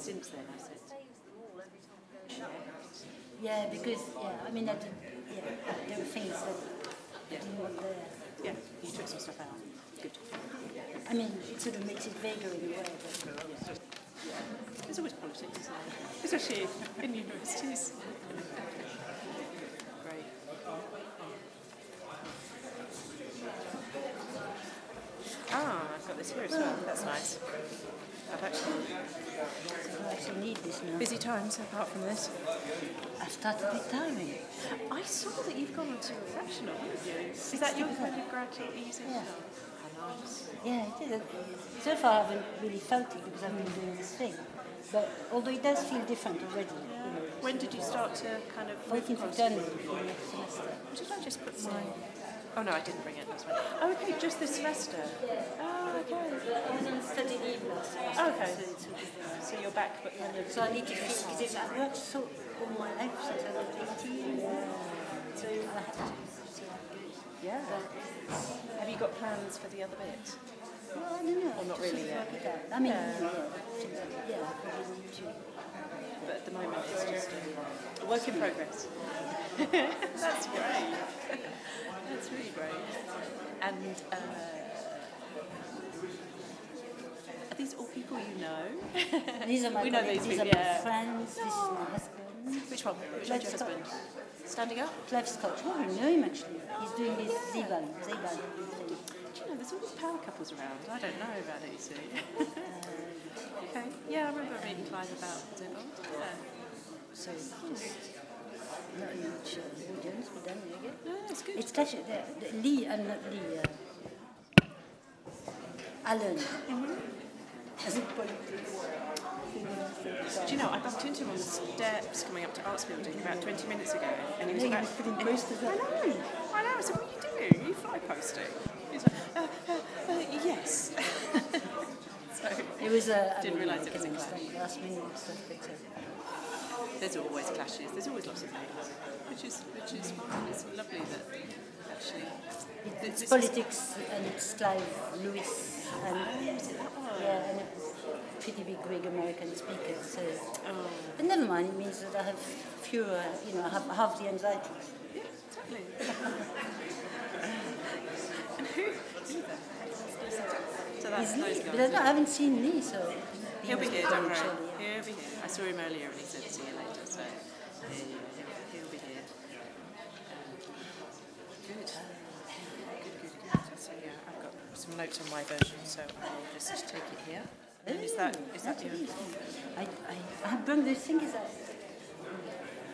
since then, I said. Yeah, because I mean, there were things that didn't want there. Yeah, you took some stuff out. Good. I mean, it sort of makes it vaguer in a way. But there's always politics, isn't there? Especially in universities. Great. I've got this here as well. That's nice. I actually need this now. Busy times apart from this. I've started retiring. I saw that you've gone on to a fractional, haven't you? Is that your kind of graduate easy? Yeah. How nice. Yeah, it is. So far I haven't really felt it because I've been doing this thing. But although it does feel different already. Yeah. You know, when did you start to kind of... 14th of January for the next semester. Did I just put my... Oh no, I didn't bring it, that's fine. Oh, okay, just this semester? Oh, okay. I was on study leave last semester. Oh, okay. So you're back, but kind of... So I need to feel, because I've worked so all my life since I was 18. So I have to see how it goes. Yeah. Have you got plans for the other bit? Well, I don't know. Or not really yet? I mean, yeah, I probably need to. But at the moment it's just a work in progress. That's great. That's really great. And are these all people you know? These are my we know these these people, are my friends. This is my husband. Which one? Which one's your husband? Standing up? Clive Scott. Oh, I know him actually. He's doing this Zeban. Do you know, there's all these power couples around. I don't know about it, you see. Okay. Yeah, I remember reading Clive about Zeban. Yeah. So just not huge audience, but then you get. No, it's good. It's clashing. Lee, I'm not Lee. Alan. As a politics. Do you know, I bumped into him on the steps coming up to Arts Building about 20 minutes ago, and he was He was putting posters up. I know. I said, what are you doing? Are you fly posting? He's like, yes. So It was didn't realise it was a clash. Last minute stuff, but there's always clashes. There's always lots of things, which is fine. It's lovely that actually it's politics and it's Clive Lewis and and a pretty big American speaker. So, but never mind. It means that I have fewer. I have half the anxiety. Yeah, totally. And who that? So that's those guys. But I haven't seen Lee, so he'll be here. Don't worry. He'll be here. I saw him earlier and he said see you later. So he'll be here. Good. So yeah, I've got some notes on my version, so I'll just take it here. Is that your... But the thing is that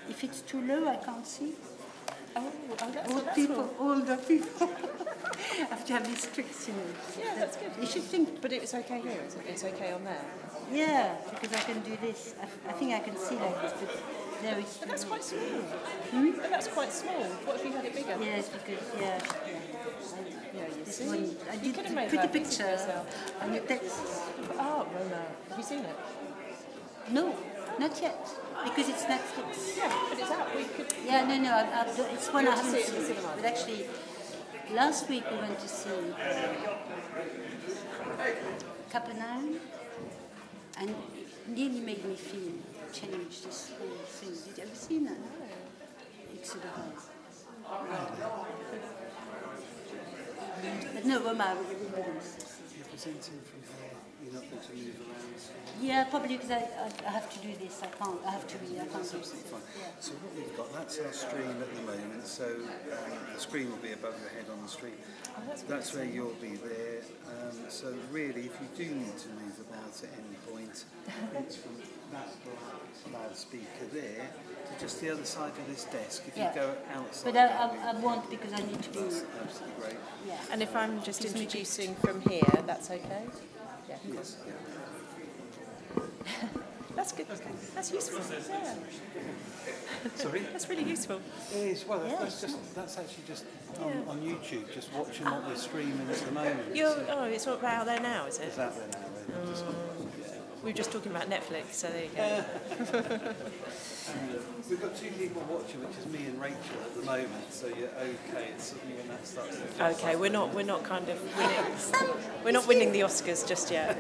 if it's too low, I can't see. Older people have to have these tricks, Yeah, that's good. You should think. But it's okay here, isn't it? It's okay on there. Yeah, because I can do this. I think I can see like this, but there it's. But that's quite small. But that's quite small. What if you had it bigger? Yeah, it's because you see. I did a pretty picture and the text. Oh, well, no. Have you seen it? No, not yet. Because it's Netflix. Yeah, but it's out. We could... Yeah, no. It's one I haven't seen. But actually, last week we went to see Capernaum, and it nearly made me feel change this whole thing. Did you ever see that? It's sort of but no, Roma, we wouldn't. You're presenting from here. You're not going to move around. Yeah, probably because I have to do this. I can't. I have to read. I can't do Absolutely fine. Yeah. So what we've got, that's our stream at the moment. So the screen will be above your head on the stream. That's where you'll be there. So really, if you do need to move about at any point, it's from that loudspeaker there to just the other side of this desk. If you go outside. But I won't because I need to be. That's absolutely great. Yeah. And if I'm just introducing from here, that's okay? Yeah. Yes. Yeah. That's good. Okay. That's useful. Yeah. Sorry? That's really useful. It is. Well, that's actually just on YouTube, just watching what we're streaming at the moment. It's all out there now, is it? It's out there now. We were just talking about Netflix, so there you go. We've got two people watching, which is me and Rachel at the moment. So you're okay. It's suddenly when that starts. Okay, we're not kind of winning. We're not winning the Oscars just yet.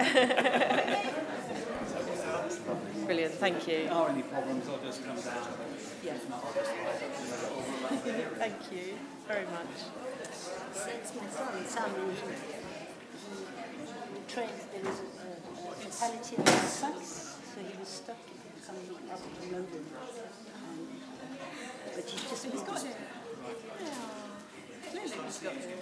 That's lovely. brilliant, thank you. If there are any problems, I'll just come down. Yeah. Thank you very much. It's my son, Sam. He trained, there was a fatality on his tracks, so he was stuck coming up to London. But he's just... He's got it. Yeah. Clearly he's got it.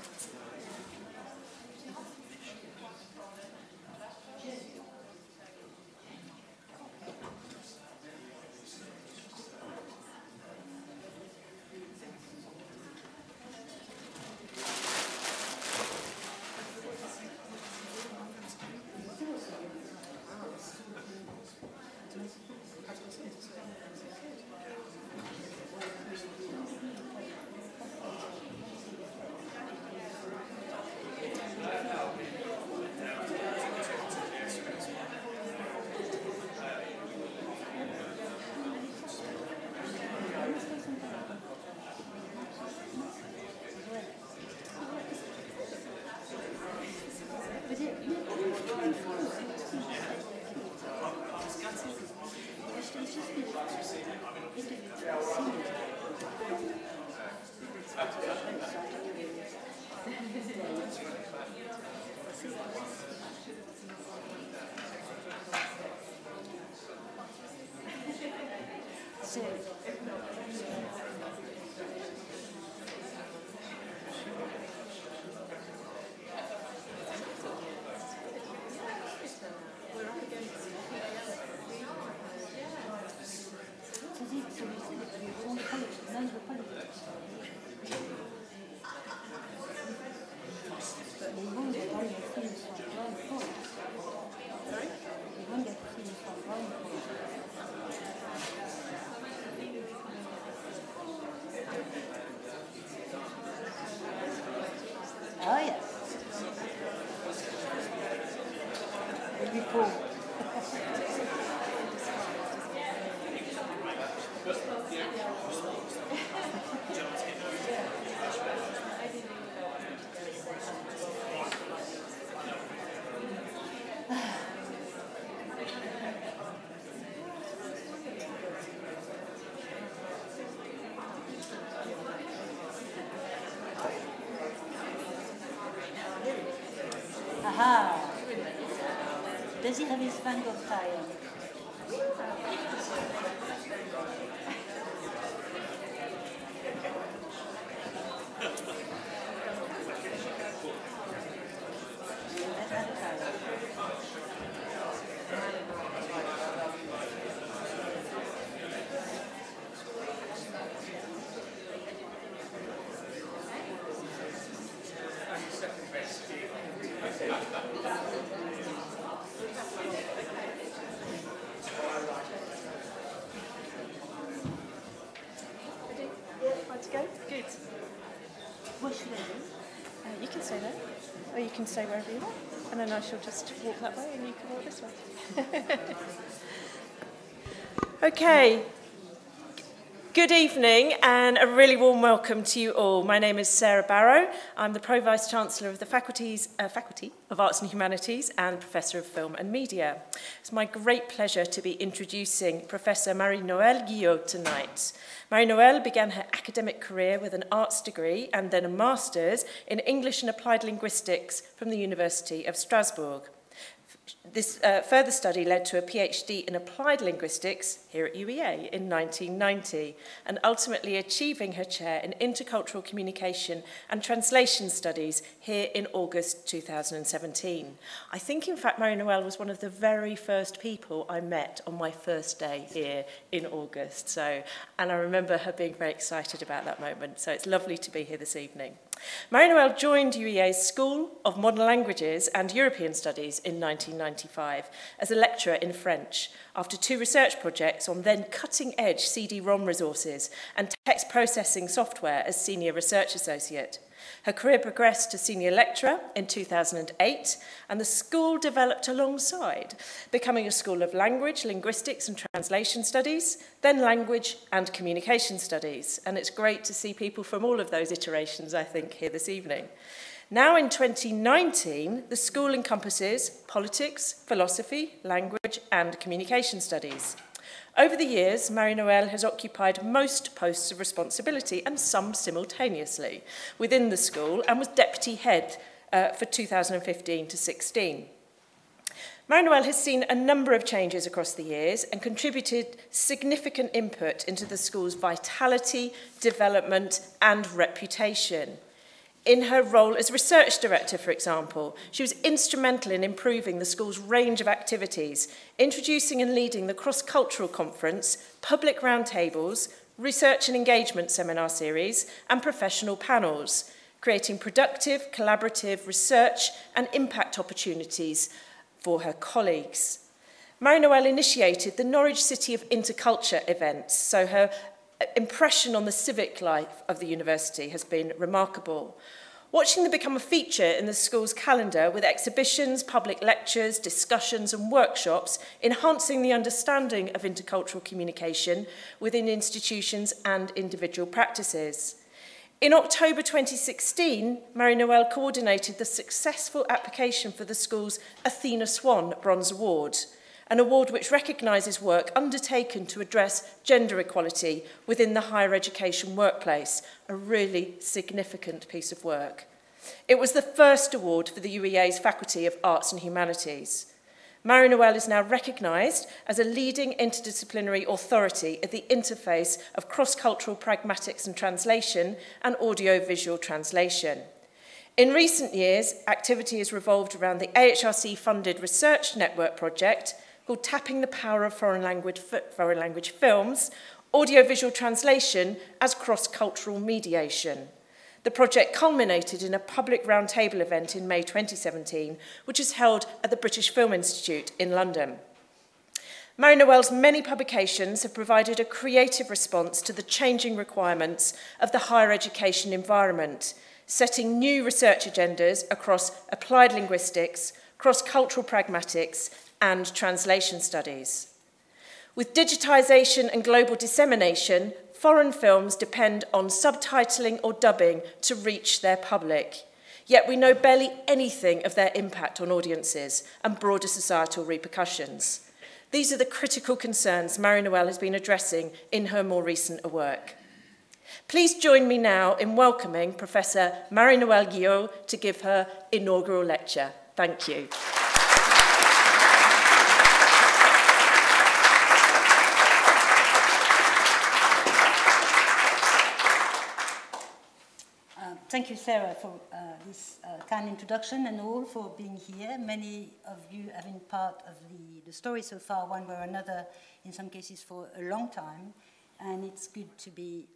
Oh, yes. It'll be cool. Aha! Does he have his Van Gogh tie on? Good. What should I do? You can stay there, or you can stay wherever you want, and then I shall just walk that way and you can walk this way. Okay. Good evening and a really warm welcome to you all. My name is Sarah Barrow. I'm the Pro Vice Chancellor of the Faculty of Arts and Humanities and Professor of Film and Media. It's my great pleasure to be introducing Professor Marie-Noëlle Guillot tonight. Marie-Noëlle began her academic career with an arts degree and then a master's in English and Applied Linguistics from the University of Strasbourg. This further study led to a PhD in applied linguistics here at UEA in 1990, and ultimately achieving her chair in intercultural communication and translation studies here in August 2017. I think, in fact, Marie-Noëlle was one of the very first people I met on my first day here in August. And I remember her being very excited about that moment. So it's lovely to be here this evening. Marie-Noëlle joined UEA's School of Modern Languages and European Studies in 1995 as a lecturer in French after 2 research projects on then cutting-edge CD-ROM resources and text processing software as senior research associate. Her career progressed to senior lecturer in 2008, and the school developed alongside, becoming a school of language, linguistics and translation studies, then language and communication studies. And it's great to see people from all of those iterations, I think, here this evening. Now in 2019, the school encompasses politics, philosophy, language and communication studies. Over the years, Marie-Noëlle has occupied most posts of responsibility, and some simultaneously, within the school, and was deputy head for 2015 to 16. Marie-Noëlle has seen a number of changes across the years and contributed significant input into the school's vitality, development and reputation. In her role as research director, for example, she was instrumental in improving the school's range of activities, introducing and leading the cross-cultural conference, public roundtables, research and engagement seminar series and professional panels, creating productive, collaborative research and impact opportunities for her colleagues. Marie-Noëlle initiated the Norwich City of Interculture events, so her impression on the civic life of the university has been remarkable. Watching them become a feature in the school's calendar with exhibitions, public lectures, discussions and workshops, enhancing the understanding of intercultural communication within institutions and individual practices. In October 2016, Marie-Noëlle coordinated the successful application for the school's Athena Swan Bronze Award, an award which recognises work undertaken to address gender equality within the higher education workplace, a really significant piece of work. It was the first award for the UEA's Faculty of Arts and Humanities. Marie-Noëlle is now recognised as a leading interdisciplinary authority at the interface of cross-cultural pragmatics and translation and audio-visual translation. In recent years, activity has revolved around the AHRC-funded research network project called Tapping the Power of Foreign Language Films, audio-visual translation as cross-cultural mediation. The project culminated in a public roundtable event in May 2017, which is held at the British Film Institute in London. Marie-Noëlle's many publications have provided a creative response to the changing requirements of the higher education environment, setting new research agendas across applied linguistics, cross-cultural pragmatics, and translation studies. With digitisation and global dissemination, foreign films depend on subtitling or dubbing to reach their public. Yet we know barely anything of their impact on audiences and broader societal repercussions. These are the critical concerns Marie-Noëlle has been addressing in her more recent work. Please join me now in welcoming Professor Marie-Noëlle Guillot to give her inaugural lecture. Thank you. Thank you, Sarah, for this kind introduction and all for being here. Many of you have been part of the story so far, one way or another, in some cases for a long time. And it's good to be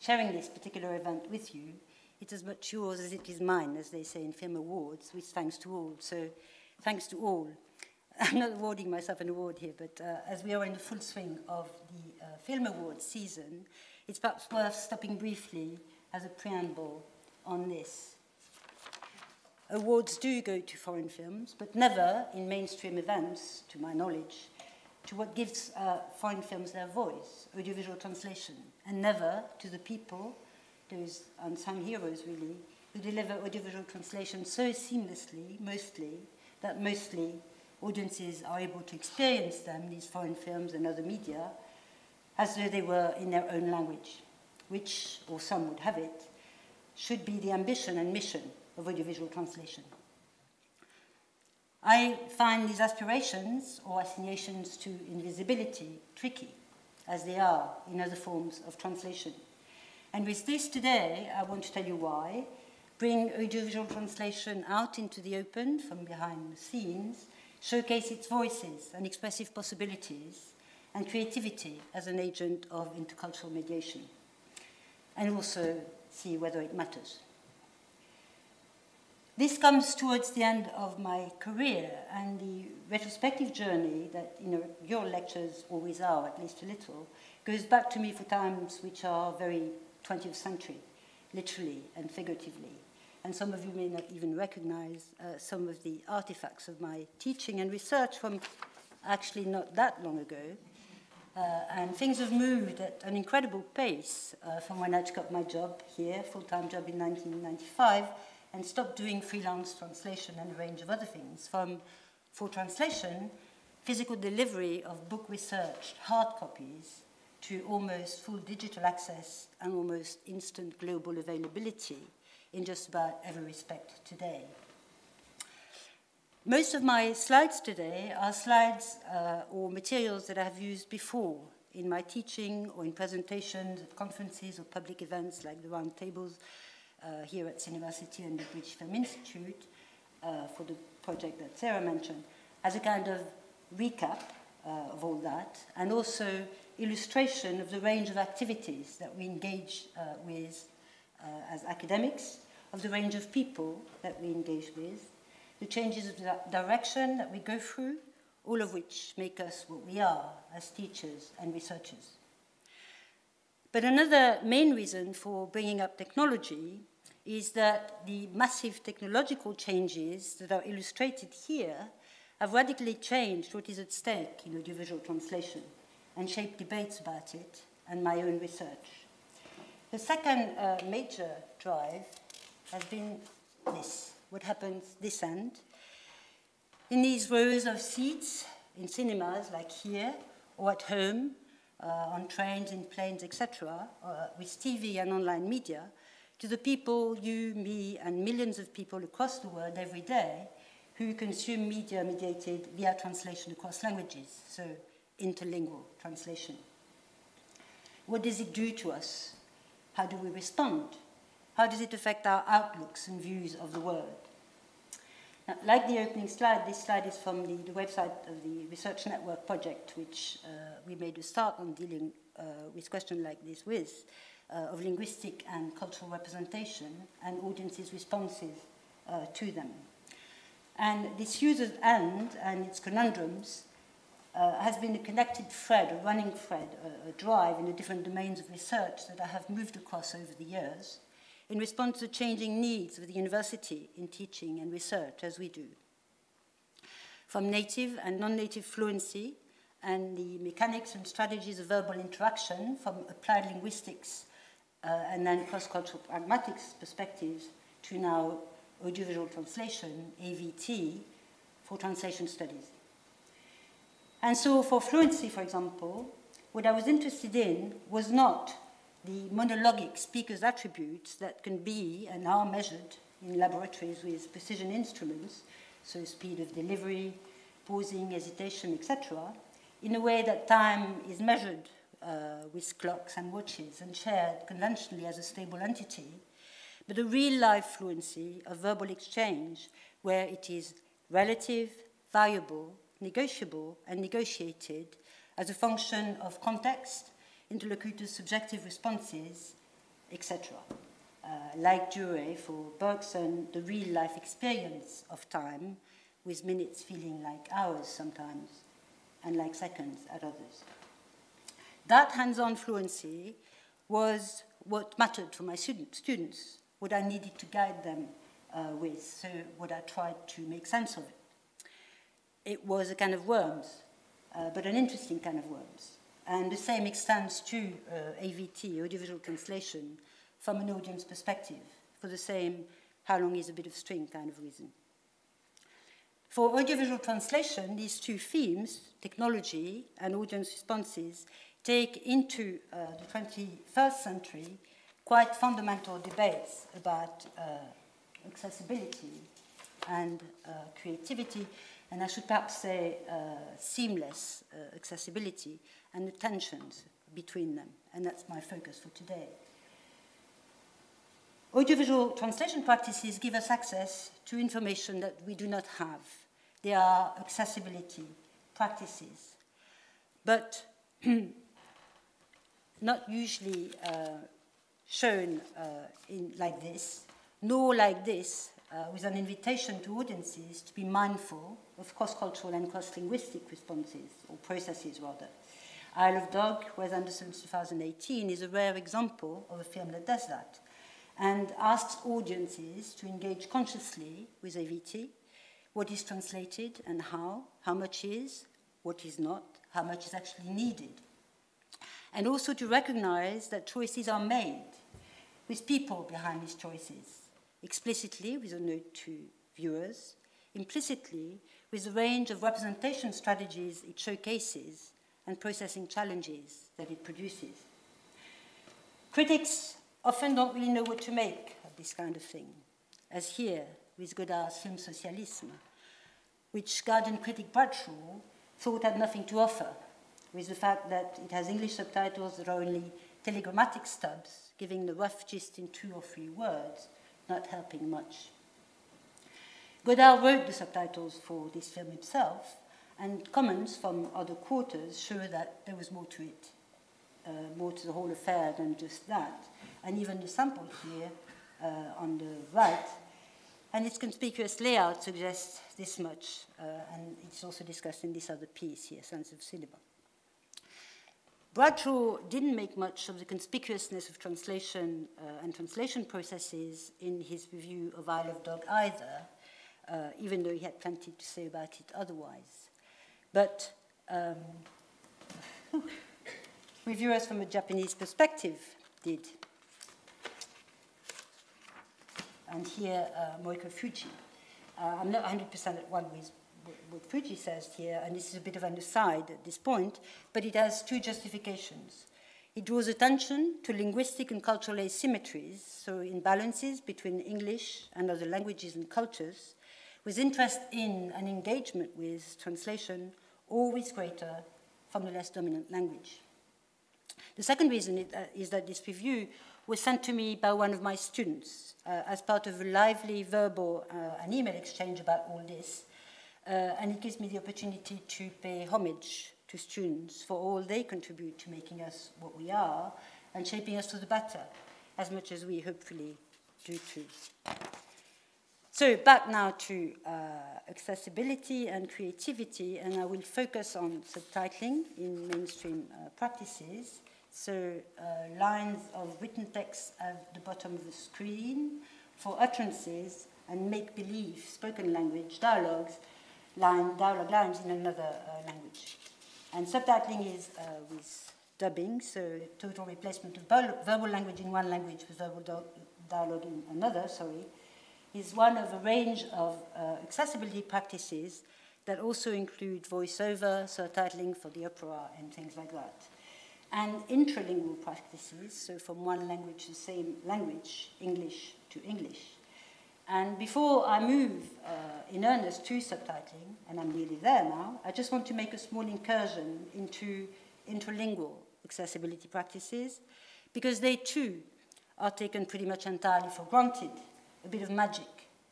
sharing this particular event with you. It's as much yours as it is mine, as they say in film awards, which thanks to all. So thanks to all. I'm not awarding myself an award here, but as we are in the full swing of the film awards season, it's perhaps worth stopping briefly as a preamble on this. Awards do go to foreign films, but never in mainstream events, to my knowledge, to what gives foreign films their voice, audiovisual translation, and never to the people, those unsung heroes really, who deliver audiovisual translation so seamlessly, that mostly audiences are able to experience them, these foreign films and other media, as though they were in their own language, which, or some would have it, should be the ambition and mission of audiovisual translation. I find these aspirations or assignations to invisibility tricky, as they are in other forms of translation. And with this today, I want to tell you why, bring audiovisual translation out into the open from behind the scenes, showcase its voices and expressive possibilities, and creativity as an agent of intercultural mediation, and also see whether it matters. This comes towards the end of my career, and the retrospective journey that your lectures always are, at least a little, goes back to me for times which are very 20th century, literally and figuratively. And some of you may not even recognize some of the artifacts of my teaching and research from actually not that long ago. And things have moved at an incredible pace from when I took up my job here, full-time job in 1995, and stopped doing freelance translation and a range of other things, from, for translation, physical delivery of book research, hard copies, to almost full digital access and almost instant global availability in just about every respect today. Most of my slides today are slides or materials that I have used before in my teaching or in presentations at conferences or public events like the round tables here at Cinema City and the British Film Institute for the project that Sarah mentioned, as a kind of recap of all that, and also illustration of the range of activities that we engage with as academics, of the range of people that we engage with, the changes of direction that we go through, all of which make us what we are as teachers and researchers. But another main reason for bringing up technology is that the massive technological changes that are illustrated here have radically changed what is at stake in audiovisual translation and shaped debates about it and my own research. The second major drive has been this, what happens this end. In these rows of seats in cinemas like here or at home, on trains, in planes, etc., with TV and online media, to the people, you, me, and millions of people across the world every day who consume media mediated via translation across languages, so interlingual translation. What does it do to us? How do we respond? How does it affect our outlooks and views of the world? Now, like the opening slide, this slide is from the website of the Research Network project, which we made a start on dealing with questions like this with, of linguistic and cultural representation and audiences' responses to them. And this user's end and its conundrums has been a connected thread, a running thread, a drive in the different domains of research that I have moved across over the years in response to changing needs of the university in teaching and research, as we do. From native and non-native fluency and the mechanics and strategies of verbal interaction, from applied linguistics and then cross-cultural pragmatics perspectives, to now audiovisual translation, AVT, for translation studies. And so for fluency, for example, what I was interested in was not the monologic speaker's attributes that can be and are measured in laboratories with precision instruments, so speed of delivery, pausing, hesitation, etc., in a way that time is measured with clocks and watches and shared conventionally as a stable entity, but a real-life fluency of verbal exchange where it is relative, variable, negotiable, and negotiated as a function of context, interlocutors' subjective responses, etc. Like Dure for Bergson, the real-life experience of time, with minutes feeling like hours sometimes, and like seconds at others. That hands-on fluency was what mattered for my students, what I needed to guide them with, so what I tried to make sense of it. It was a kind of worms, but an interesting kind of worms. And the same extends to AVT, audiovisual translation, from an audience perspective, for the same how long is a bit of string kind of reason. For audiovisual translation, these two themes, technology and audience responses, take into the 21st century quite fundamental debates about accessibility and creativity, and I should perhaps say seamless accessibility and the tensions between them, and that's my focus for today. Audiovisual translation practices give us access to information that we do not have. They are accessibility practices, but not usually shown like this, nor like this, with an invitation to audiences to be mindful of cross-cultural and cross-linguistic responses, or processes rather. Isle of Dog, Wes Anderson's 2018, is a rare example of a film that does that, and asks audiences to engage consciously with AVT, what is translated and how much is, what is not, how much is actually needed. And also to recognize that choices are made with people behind these choices, explicitly with a note to viewers, implicitly with the range of representation strategies it showcases and processing challenges that it produces. Critics often don't really know what to make of this kind of thing, as here with Godard's film Socialisme, which Guardian critic Bradshaw thought had nothing to offer, with the fact that it has English subtitles that are only telegrammatic stubs, giving the rough gist in 2 or 3 words, not helping much. Godard wrote the subtitles for this film himself, and comments from other quarters show that there was more to it, more to the whole affair than just that. And even the sample here on the right, and its conspicuous layout suggests this much, and it's also discussed in this other piece here, Sense of Cinema. Bradshaw didn't make much of the conspicuousness of translation and translation processes in his review of Isle of Dog either, even though he had plenty to say about it otherwise. But reviewers from a Japanese perspective did. And here, Moiko Fuji. I'm not 100% at one with what Fuji says here, and this is a bit of an aside at this point, but it has 2 justifications. It draws attention to linguistic and cultural asymmetries, so imbalances between English and other languages and cultures, with interest in and engagement with translation always greater from the less dominant language. The second reason is that this review was sent to me by one of my students as part of a lively verbal and email exchange about all this. And it gives me the opportunity to pay homage to students for all they contribute to making us what we are and shaping us for the better, as much as we hopefully do too. So back now to accessibility and creativity, and I will focus on subtitling in mainstream practices. So lines of written text at the bottom of the screen for utterances and make-believe spoken language dialogue lines in another language. And subtitling is with dubbing, so total replacement of verbal language in one language with verbal dialogue in another, is one of a range of accessibility practices that also include voiceover, subtitling for the opera, and things like that. And intralingual practices, so from one language to the same language, English to English. And before I move in earnest to subtitling, and I'm nearly there now, I just want to make a small incursion into interlingual accessibility practices, because they too are taken pretty much entirely for granted, a bit of magic,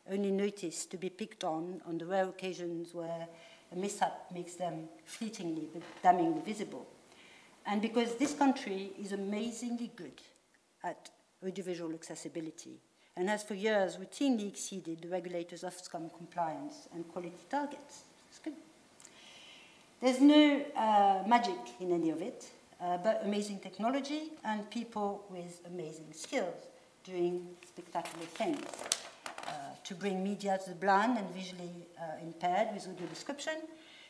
only noticed to be picked on the rare occasions where a mishap makes them fleetingly but damningly visible. And because this country is amazingly good at audiovisual accessibility, and has for years routinely exceeded the regulator's Ofcom compliance and quality targets. It's good. There's no magic in any of it, but amazing technology and people with amazing skills doing spectacular things to bring media to the blind and visually impaired with audio description,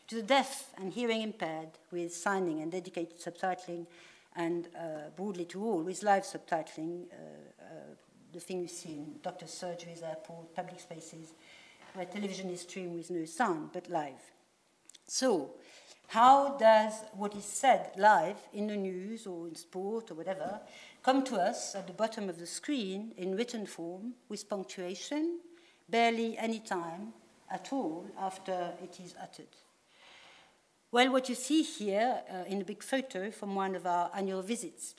to the deaf and hearing impaired with signing and dedicated subtitling, and broadly to all with live subtitling, the thing you see in doctors' surgeries, airport, public spaces, where television is streamed with no sound, but live. So, how does what is said live in the news or in sport or whatever come to us at the bottom of the screen in written form with punctuation, barely any time at all after it is uttered? Well, what you see here in a big photo from one of our annual visits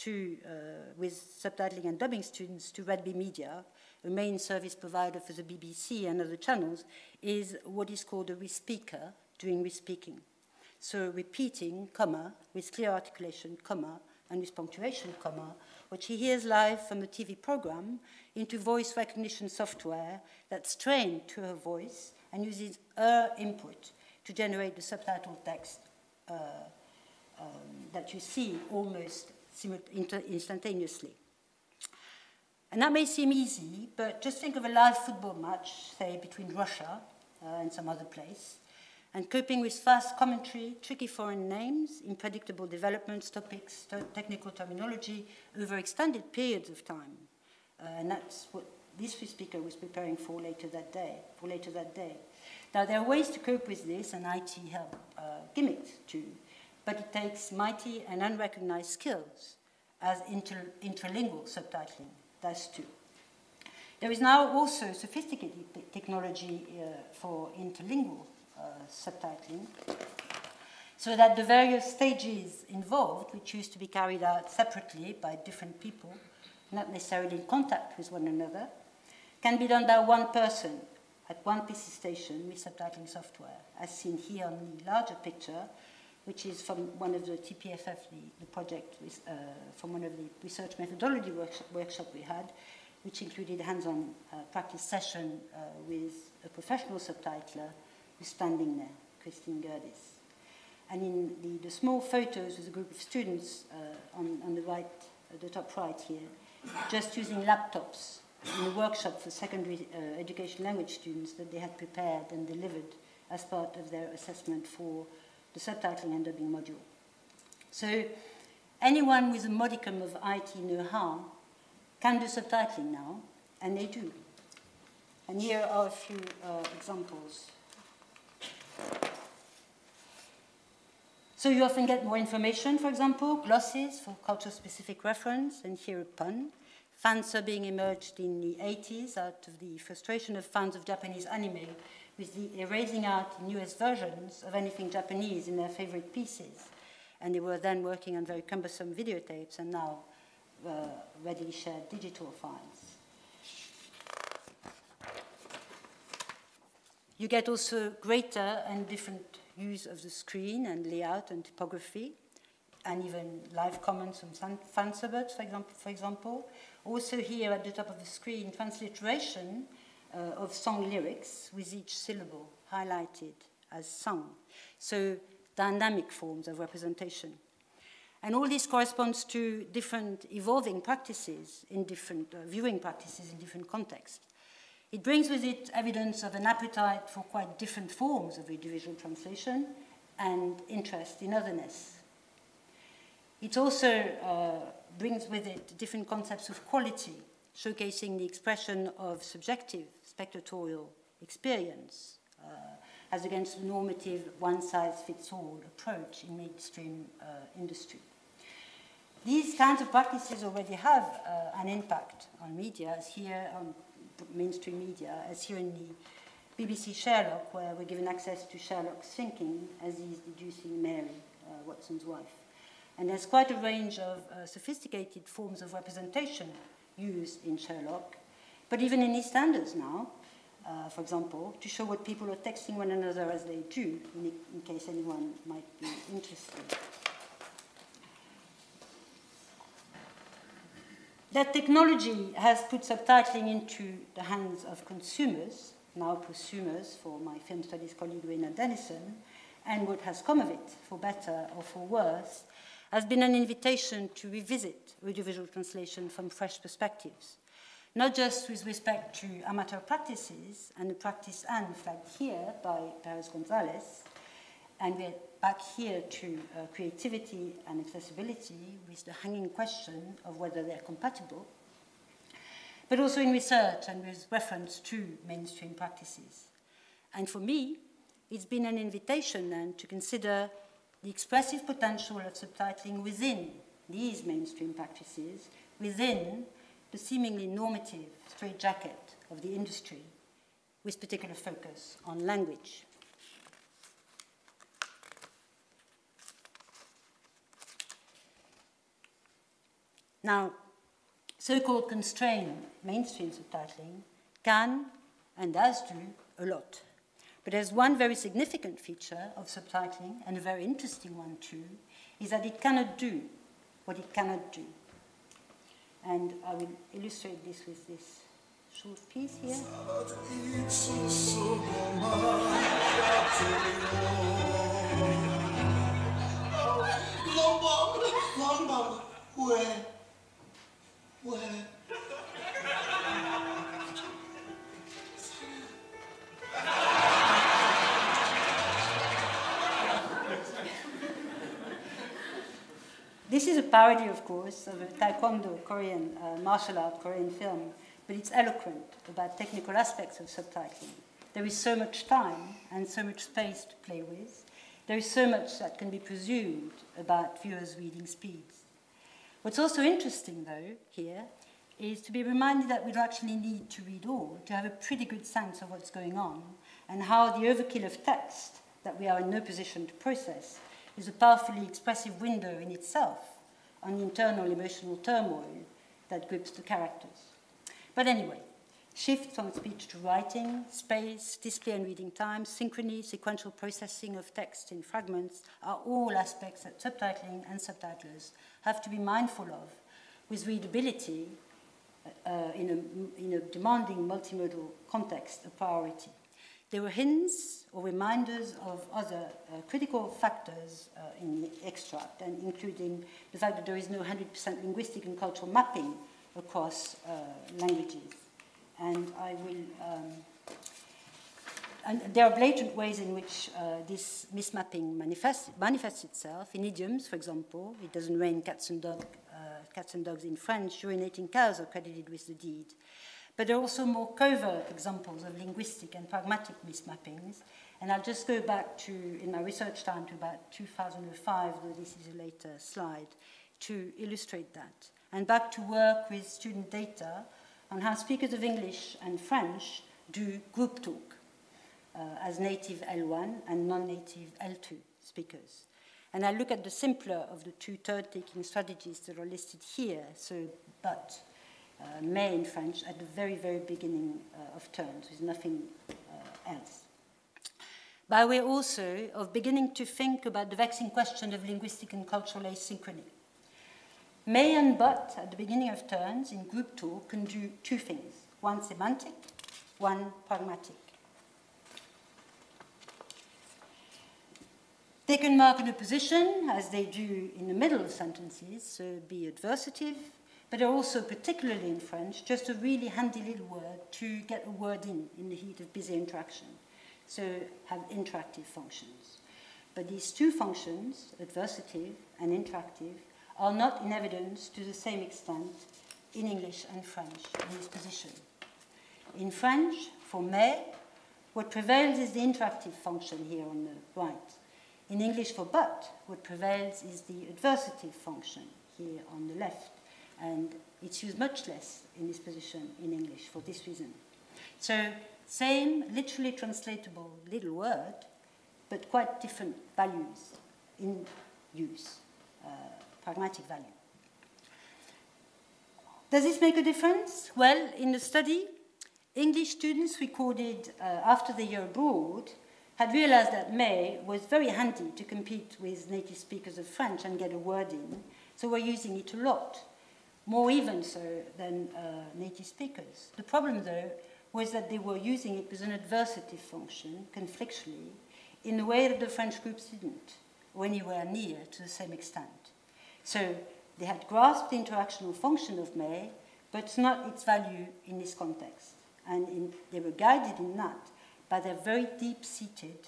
with subtitling and dubbing students to Redby Media, a main service provider for the BBC and other channels, is what is called a respeaker doing respeaking. So repeating, comma, with clear articulation, comma, and with punctuation, comma, what she hears live from a TV program into voice recognition software that's trained to her voice and uses her input to generate the subtitled text that you see almost instantaneously. And that may seem easy, but just think of a live football match, say, between Russia and some other place, and coping with fast commentary, tricky foreign names, unpredictable developments, topics, technical terminology over extended periods of time. And that's what this speaker was preparing for later that day. Now, there are ways to cope with this, and IT help gimmicked too, but it takes mighty and unrecognized skills as interlingual subtitling does too. There is now also sophisticated technology for interlingual subtitling, so that the various stages involved, which used to be carried out separately by different people, not necessarily in contact with one another, can be done by one person at one PC station with subtitling software, as seen here on the larger picture, which is from one of the TPFF, the project with, from one of the research methodology workshop we had, which included hands-on practice session with a professional subtitler who's standing there, Christine Gerdis. And in the small photos with a group of students on the right, the top right here, just using laptops in a workshop for secondary education language students that they had prepared and delivered as part of their assessment for the subtitling and dubbing module. So anyone with a modicum of IT know-how can do subtitling now, and they do. And here are a few examples. So you often get more information, for example, glosses for culture-specific reference, and here a pun. Fan subbing emerged in the 80s out of the frustration of fans of Japanese anime with the erasing out in US versions of anything Japanese in their favorite pieces. And they were then working on very cumbersome videotapes and now readily shared digital files. You get also greater and different use of the screen and layout and typography, and even live comments on fan suburbs, for example. Also here at the top of the screen, transliteration of song lyrics with each syllable highlighted as sung. So dynamic forms of representation. And all this corresponds to different evolving practices in different viewing practices in different contexts. It brings with it evidence of an appetite for quite different forms of audiovisual translation and interest in otherness. It also brings with it different concepts of quality, showcasing the expression of subjective spectatorial experience as against the normative one-size-fits-all approach in mainstream industry. These kinds of practices already have an impact on media, as here on mainstream media, as here in the BBC Sherlock, where we're given access to Sherlock's thinking as he's deducing Mary, Watson's wife. And there's quite a range of sophisticated forms of representation used in Sherlock, but even in EastEnders now, for example, to show what people are texting one another as they do, in case anyone might be interested. That technology has put subtitling into the hands of consumers, now prosumers for my film studies colleague Raina Dennison, and what has come of it, for better or for worse, has been an invitation to revisit audiovisual translation from fresh perspectives, not just with respect to amateur practices, and the practice and flagged here by Perez Gonzalez, and we're back here to creativity and accessibility with the hanging question of whether they're compatible, but also in research and with reference to mainstream practices. And for me, it's been an invitation then to consider the expressive potential of subtitling within these mainstream practices, within the seemingly normative straitjacket of the industry, with particular focus on language. Now, so-called constrained mainstream subtitling can and does do a lot. But there's one very significant feature of subtitling, and a very interesting one too, is that it cannot do what it cannot do. And I will illustrate this with this short piece here. Where? This is a parody, of course, of a Taekwondo Korean martial art Korean film but it's eloquent about technical aspects of subtitling. There is so much time and so much space to play with. There is so much that can be presumed about viewers' reading speeds. What's also interesting, though, here, is to be reminded that we don't actually need to read all to have a pretty good sense of what's going on and how the overkill of text that we are in no position to process is a powerfully expressive window in itself on the internal emotional turmoil that grips the characters. But anyway, shifts from speech to writing, space, display and reading time, synchrony, sequential processing of text in fragments are all aspects that subtitling and subtitlers have to be mindful of, with readability in a demanding multimodal context a priority. There were hints or reminders of other critical factors in the extract, and including the fact that there is no 100% linguistic and cultural mapping across languages. And I will, and there are blatant ways in which this mismapping manifests itself. In idioms, for example, it doesn't rain cats and dogs in French, urinating cows are credited with the deed. But there are also more covert examples of linguistic and pragmatic mismappings. And I'll just go back to, in my research time, to about 2005, though this is a later slide, to illustrate that. And back to work with student data on how speakers of English and French do group talk as native L1 and non-native L2 speakers. And I look at the simpler of the two turn-taking strategies that are listed here, so but, mais in French, at the very, very beginning of turns, with nothing else. By way also of beginning to think about the vexing question of linguistic and cultural asynchrony. May and but at the beginning of turns in group talk can do two things, one semantic, one pragmatic. They can mark an opposition, as they do in the middle of sentences, so be adversative, but are also, particularly in French, just a really handy little word to get a word in the heat of busy interaction, so have interactive functions. But these two functions, adversative and interactive, are not in evidence to the same extent in English and French in this position. In French, for mais, what prevails is the interactive function here on the right. In English for but, what prevails is the adversative function here on the left. And it's used much less in this position in English for this reason. So, same literally translatable little word, but quite different values in use. Pragmatic value. Does this make a difference? Well, in the study, English students recorded after the year abroad had realized that mais was very handy to compete with native speakers of French and get a word in, so we're using it a lot, more even so than native speakers. The problem, though, was that they were using it with an adversative function, conflictually, in a way that the French groups didn't, or anywhere near to the same extent. So they had grasped the interactional function of mais, but not its value in this context. And they were guided in that by their very deep-seated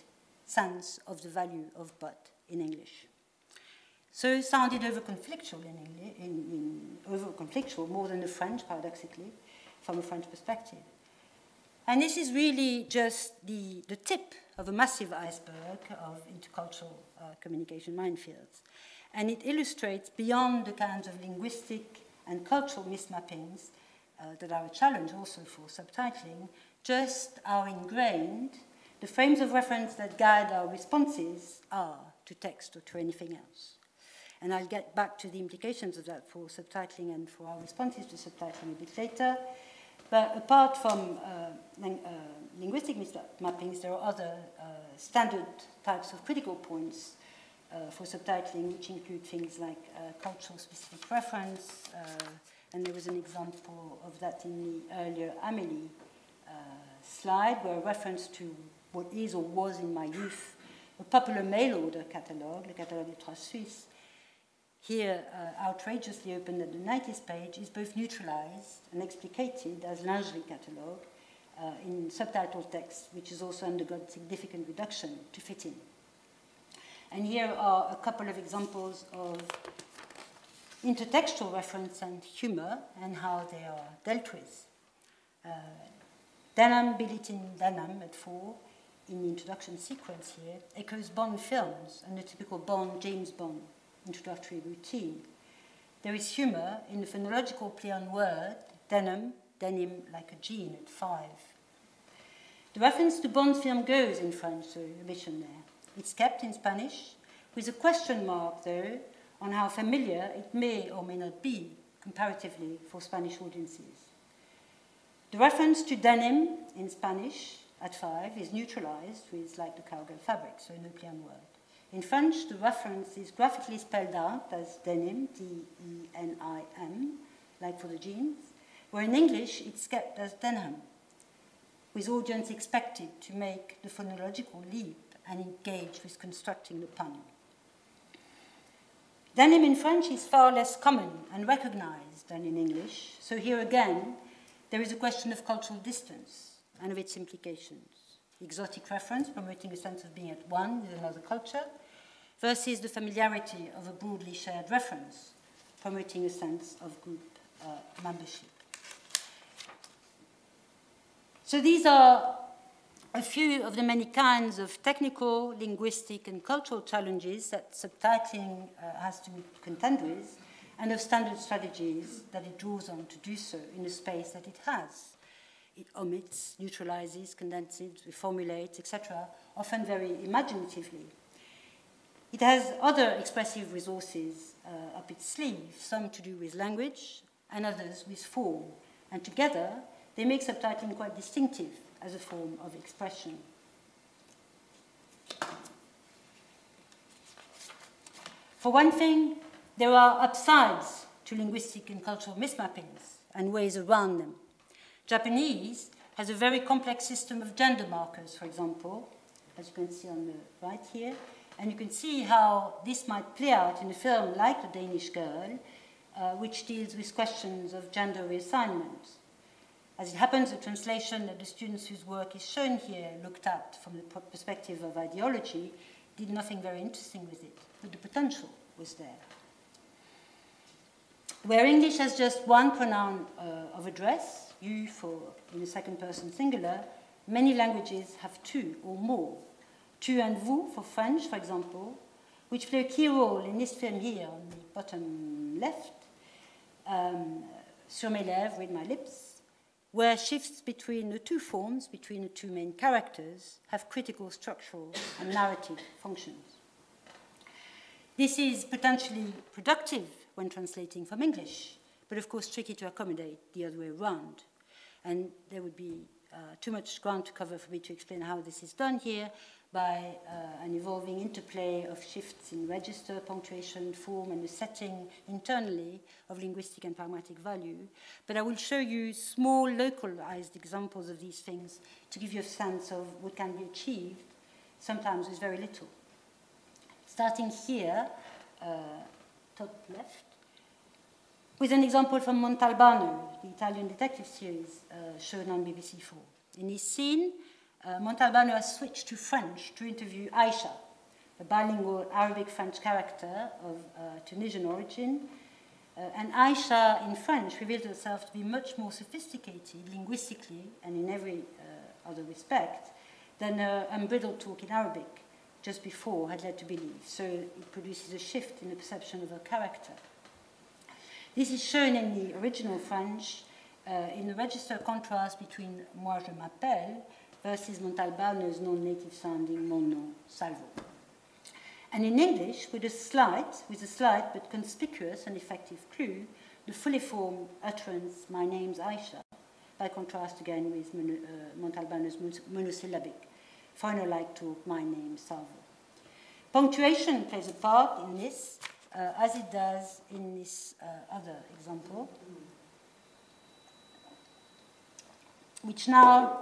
sense of the value of but in English. So it sounded over-conflictual over-conflictual more than the French, paradoxically, from a French perspective. And this is really just the tip of a massive iceberg of intercultural communication minefields. And it illustrates beyond the kinds of linguistic and cultural mismappings that are a challenge also for subtitling, just how ingrained the frames of reference that guide our responses are to text or to anything else. And I'll get back to the implications of that for subtitling and for our responses to subtitling a bit later. But apart from linguistic mismappings, there are other standard types of critical points for subtitling, which include things like cultural specific reference, and there was an example of that in the earlier Amélie slide, where a reference to what is or was in my youth a popular mail order catalogue, le catalogue des Trois Suisses, here outrageously opened at the 90th page, is both neutralized and explicated as lingerie catalogue in subtitled text, which has also undergone significant reduction to fit in. And here are a couple of examples of intertextual reference and humor and how they are dealt with. Denham, Billeting Denham at 4, in the introduction sequence here, echoes Bond films and the typical Bond, James Bond introductory routine. There is humour in the phonological play on word, Denham, denim like a jean at 5. The reference to Bond film goes in French, so omission there. It's kept in Spanish, with a question mark, though, on how familiar it may or may not be, comparatively, for Spanish audiences. The reference to denim in Spanish at 5 is neutralized with like the cowgirl fabric, so no play on word. In French, the reference is graphically spelled out as denim, D-E-N-I-M, like for the jeans, where in English it's kept as Denham, with audience expected to make the phonological leap and engage with constructing the pun. Denim in French is far less common and recognized than in English, so here again, there is a question of cultural distance and of its implications. Exotic reference, promoting a sense of being at one with another culture, versus the familiarity of a broadly shared reference, promoting a sense of group membership. So these are a few of the many kinds of technical, linguistic, and cultural challenges that subtitling has to contend with, and of standard strategies that it draws on to do so in the space that it has. It omits, neutralizes, condenses, reformulates, etc., often very imaginatively. It has other expressive resources up its sleeve, some to do with language and others with form, and together they make subtitling quite distinctive as a form of expression. For one thing, there are upsides to linguistic and cultural mismappings and ways around them. Japanese has a very complex system of gender markers, for example, as you can see on the right here, and you can see how this might play out in a film like The Danish Girl, which deals with questions of gender reassignment. As it happens, the translation that the students whose work is shown here looked at from the perspective of ideology did nothing very interesting with it, but the potential was there. Where English has just one pronoun of address, you for in the second person singular, many languages have two or more. Tu and vous for French, for example, which play a key role in this film here on the bottom left, sur mes lèvres, with my lips, where shifts between the two forms, between the two main characters, have critical structural and narrative functions. This is potentially productive when translating from English, but of course tricky to accommodate the other way around. And there would be too much ground to cover for me to explain how this is done here by an evolving interplay of shifts in register, punctuation, form, and the setting internally of linguistic and pragmatic value. But I will show you small localized examples of these things to give you a sense of what can be achieved, sometimes with very little. Starting here, top left, with an example from Montalbano, the Italian detective series shown on BBC 4. In this scene, Montalbano has switched to French to interview Aisha, a bilingual Arabic-French character of Tunisian origin. And Aisha in French revealed herself to be much more sophisticated linguistically and in every other respect than her unbridled talk in Arabic just before had led to believe. So it produces a shift in the perception of her character. This is shown in the original French in the register contrast between Moi je m'appelle versus Montalbano's non-native sounding Mon nom, Salvo. And in English, with a slight but conspicuous and effective clue, the fully formed utterance, my name's Aisha, by contrast again with Montalbano's monosyllabic, foreigner-like talk, my name's Salvo. Punctuation plays a part in this, as it does in this other example, which now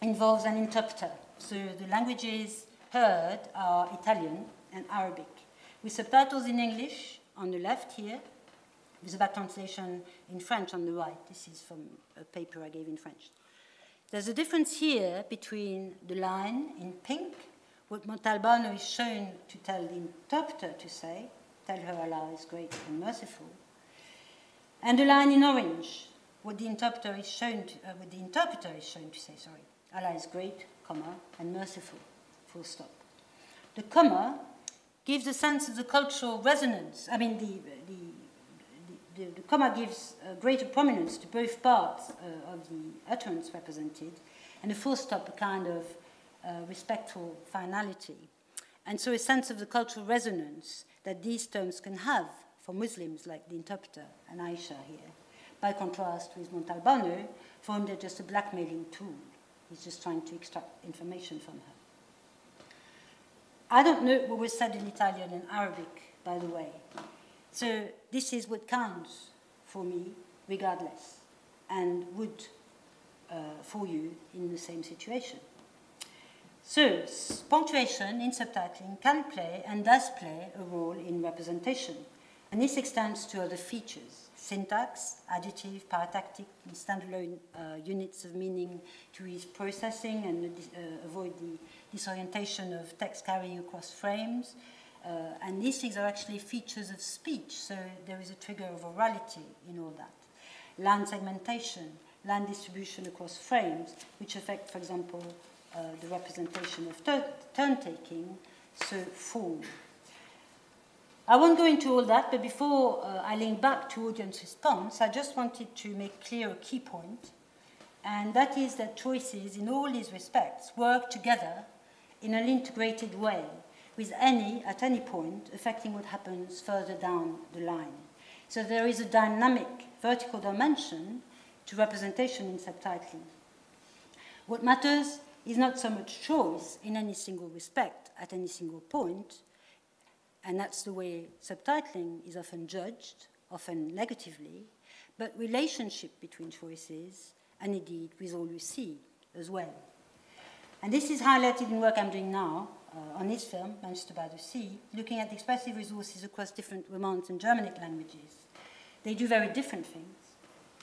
involves an interpreter. So the languages heard are Italian and Arabic, with subtitles in English on the left here, with a back translation in French on the right. This is from a paper I gave in French. There's a difference here between the line in pink, what Montalbano is shown to tell the interpreter to say, tell her Allah is great and merciful, and the line in orange, what the interpreter is shown to say, sorry. Allah is great, comma, and merciful, full stop. The comma gives a sense of the cultural resonance. I mean, the comma gives greater prominence to both parts of the utterance represented, and the full stop a kind of respectful finality. And so a sense of the cultural resonance that these terms can have for Muslims like the interpreter and Aisha here, by contrast with Montalbano, for whom they're just a blackmailing tool. He's just trying to extract information from her. I don't know what was said in Italian and Arabic, by the way. So this is what counts for me, regardless, and would for you in the same situation. So punctuation in subtitling can play and does play a role in representation. And this extends to other features: syntax, adjective, paratactic, and standalone units of meaning to ease processing and avoid the disorientation of text carrying across frames. And these things are actually features of speech, so there is a trigger of orality in all that. Line segmentation, line distribution across frames, which affect, for example, the representation of turn-taking, so form. I won't go into all that, but before I link back to audience response, I just wanted to make clear a key point, and that is that choices in all these respects work together in an integrated way, with at any point, affecting what happens further down the line. So there is a dynamic vertical dimension to representation in subtitling. What matters is not so much choice in any single respect at any single point, and that's the way subtitling is often judged, often negatively, but relationship between choices, and indeed with all you see as well. And this is highlighted in work I'm doing now on this film, Manchester by the Sea, looking at expressive resources across different Romance and Germanic languages. They do very different things,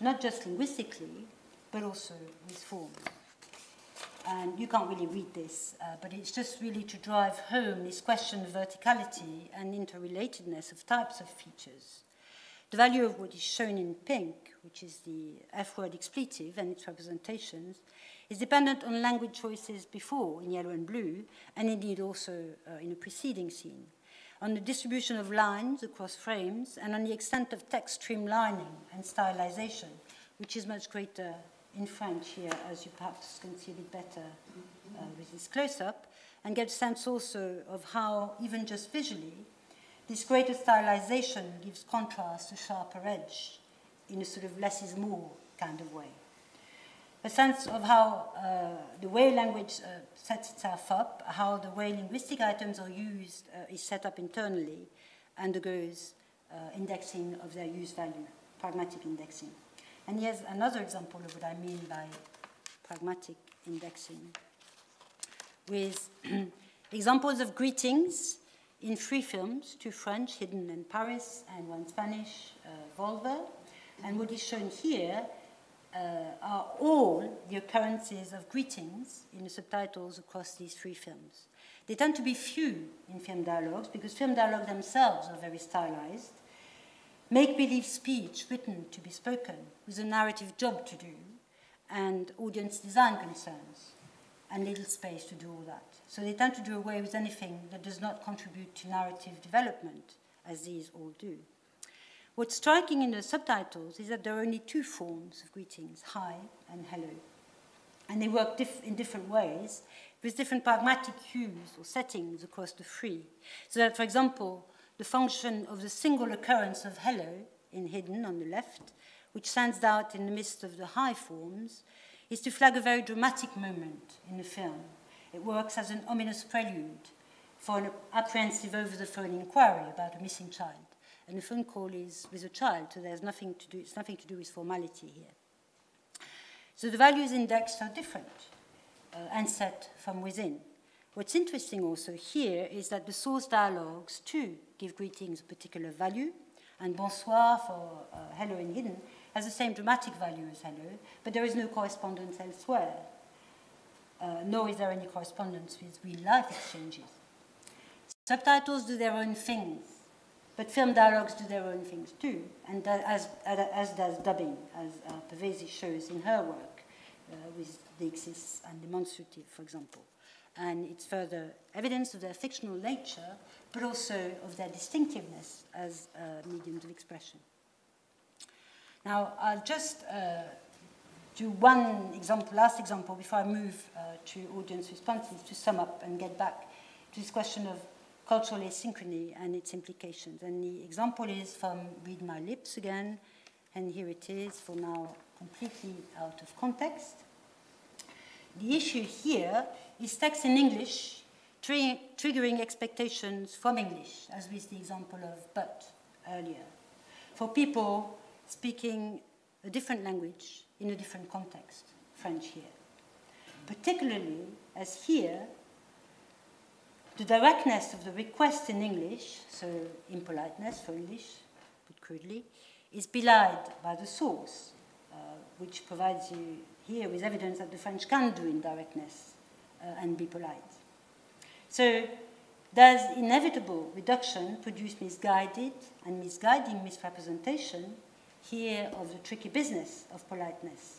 not just linguistically, but also with form. And you can't really read this, but it's just really to drive home this question of verticality and interrelatedness of types of features. The value of what is shown in pink, which is the F-word expletive and its representations, is dependent on language choices before in yellow and blue, and indeed also in a preceding scene, on the distribution of lines across frames, and on the extent of text streamlining and stylization, which is much greater in French here, as you perhaps can see a bit better with this close-up, and get a sense also of how, even just visually, this greater stylization gives contrast, a sharper edge, in a sort of less is more kind of way. A sense of how the way language sets itself up, how the way linguistic items are used is set up internally, undergoes indexing of their use value, pragmatic indexing. And here's another example of what I mean by pragmatic indexing, with examples of greetings in 3 films, 2 French, Hidden in Paris, and 1 Spanish, Volver. And what is shown here are all the occurrences of greetings in the subtitles across these 3 films. They tend to be few in film dialogues because film dialogues themselves are very stylized. Make-believe speech written to be spoken with a narrative job to do and audience design concerns and little space to do all that. So they tend to do away with anything that does not contribute to narrative development, as these all do. What's striking in the subtitles is that there are only 2 forms of greetings, hi and hello. And they work in different ways with different pragmatic cues or settings across the 3. So that, for example, the function of the single occurrence of hello in Hidden on the left, which stands out in the midst of the high forms, is to flag a very dramatic moment in the film. It works as an ominous prelude for an apprehensive over-the-phone inquiry about a missing child. And the phone call is with a child, so there's nothing to do, it's nothing to do with formality here. So the values indexed are different and set from within. What's interesting also here is that the source dialogues too give greetings a particular value, and bonsoir for hello in Hidden has the same dramatic value as hello, but there is no correspondence elsewhere, nor is there any correspondence with real-life exchanges. Subtitles do their own things, But film dialogues do their own things too, and as does dubbing, as Pavesi shows in her work, with the excess and demonstrative, for example. And it's further evidence of their fictional nature, but also of their distinctiveness as mediums of expression. Now, I'll just do one example, last example, before I move to audience responses to sum up and get back to this question of cultural asynchrony and its implications. And the example is from Read My Lips again, and here it is for now completely out of context. The issue here is text in English triggering expectations from English, as with the example of but earlier, for people speaking a different language in a different context, French here. Particularly as here, the directness of the request in English, so impoliteness for English, put crudely, is belied by the source, which provides you here with evidence that the French can do indirectness and be polite. So does inevitable reduction produce misguided and misguiding misrepresentation here of the tricky business of politeness?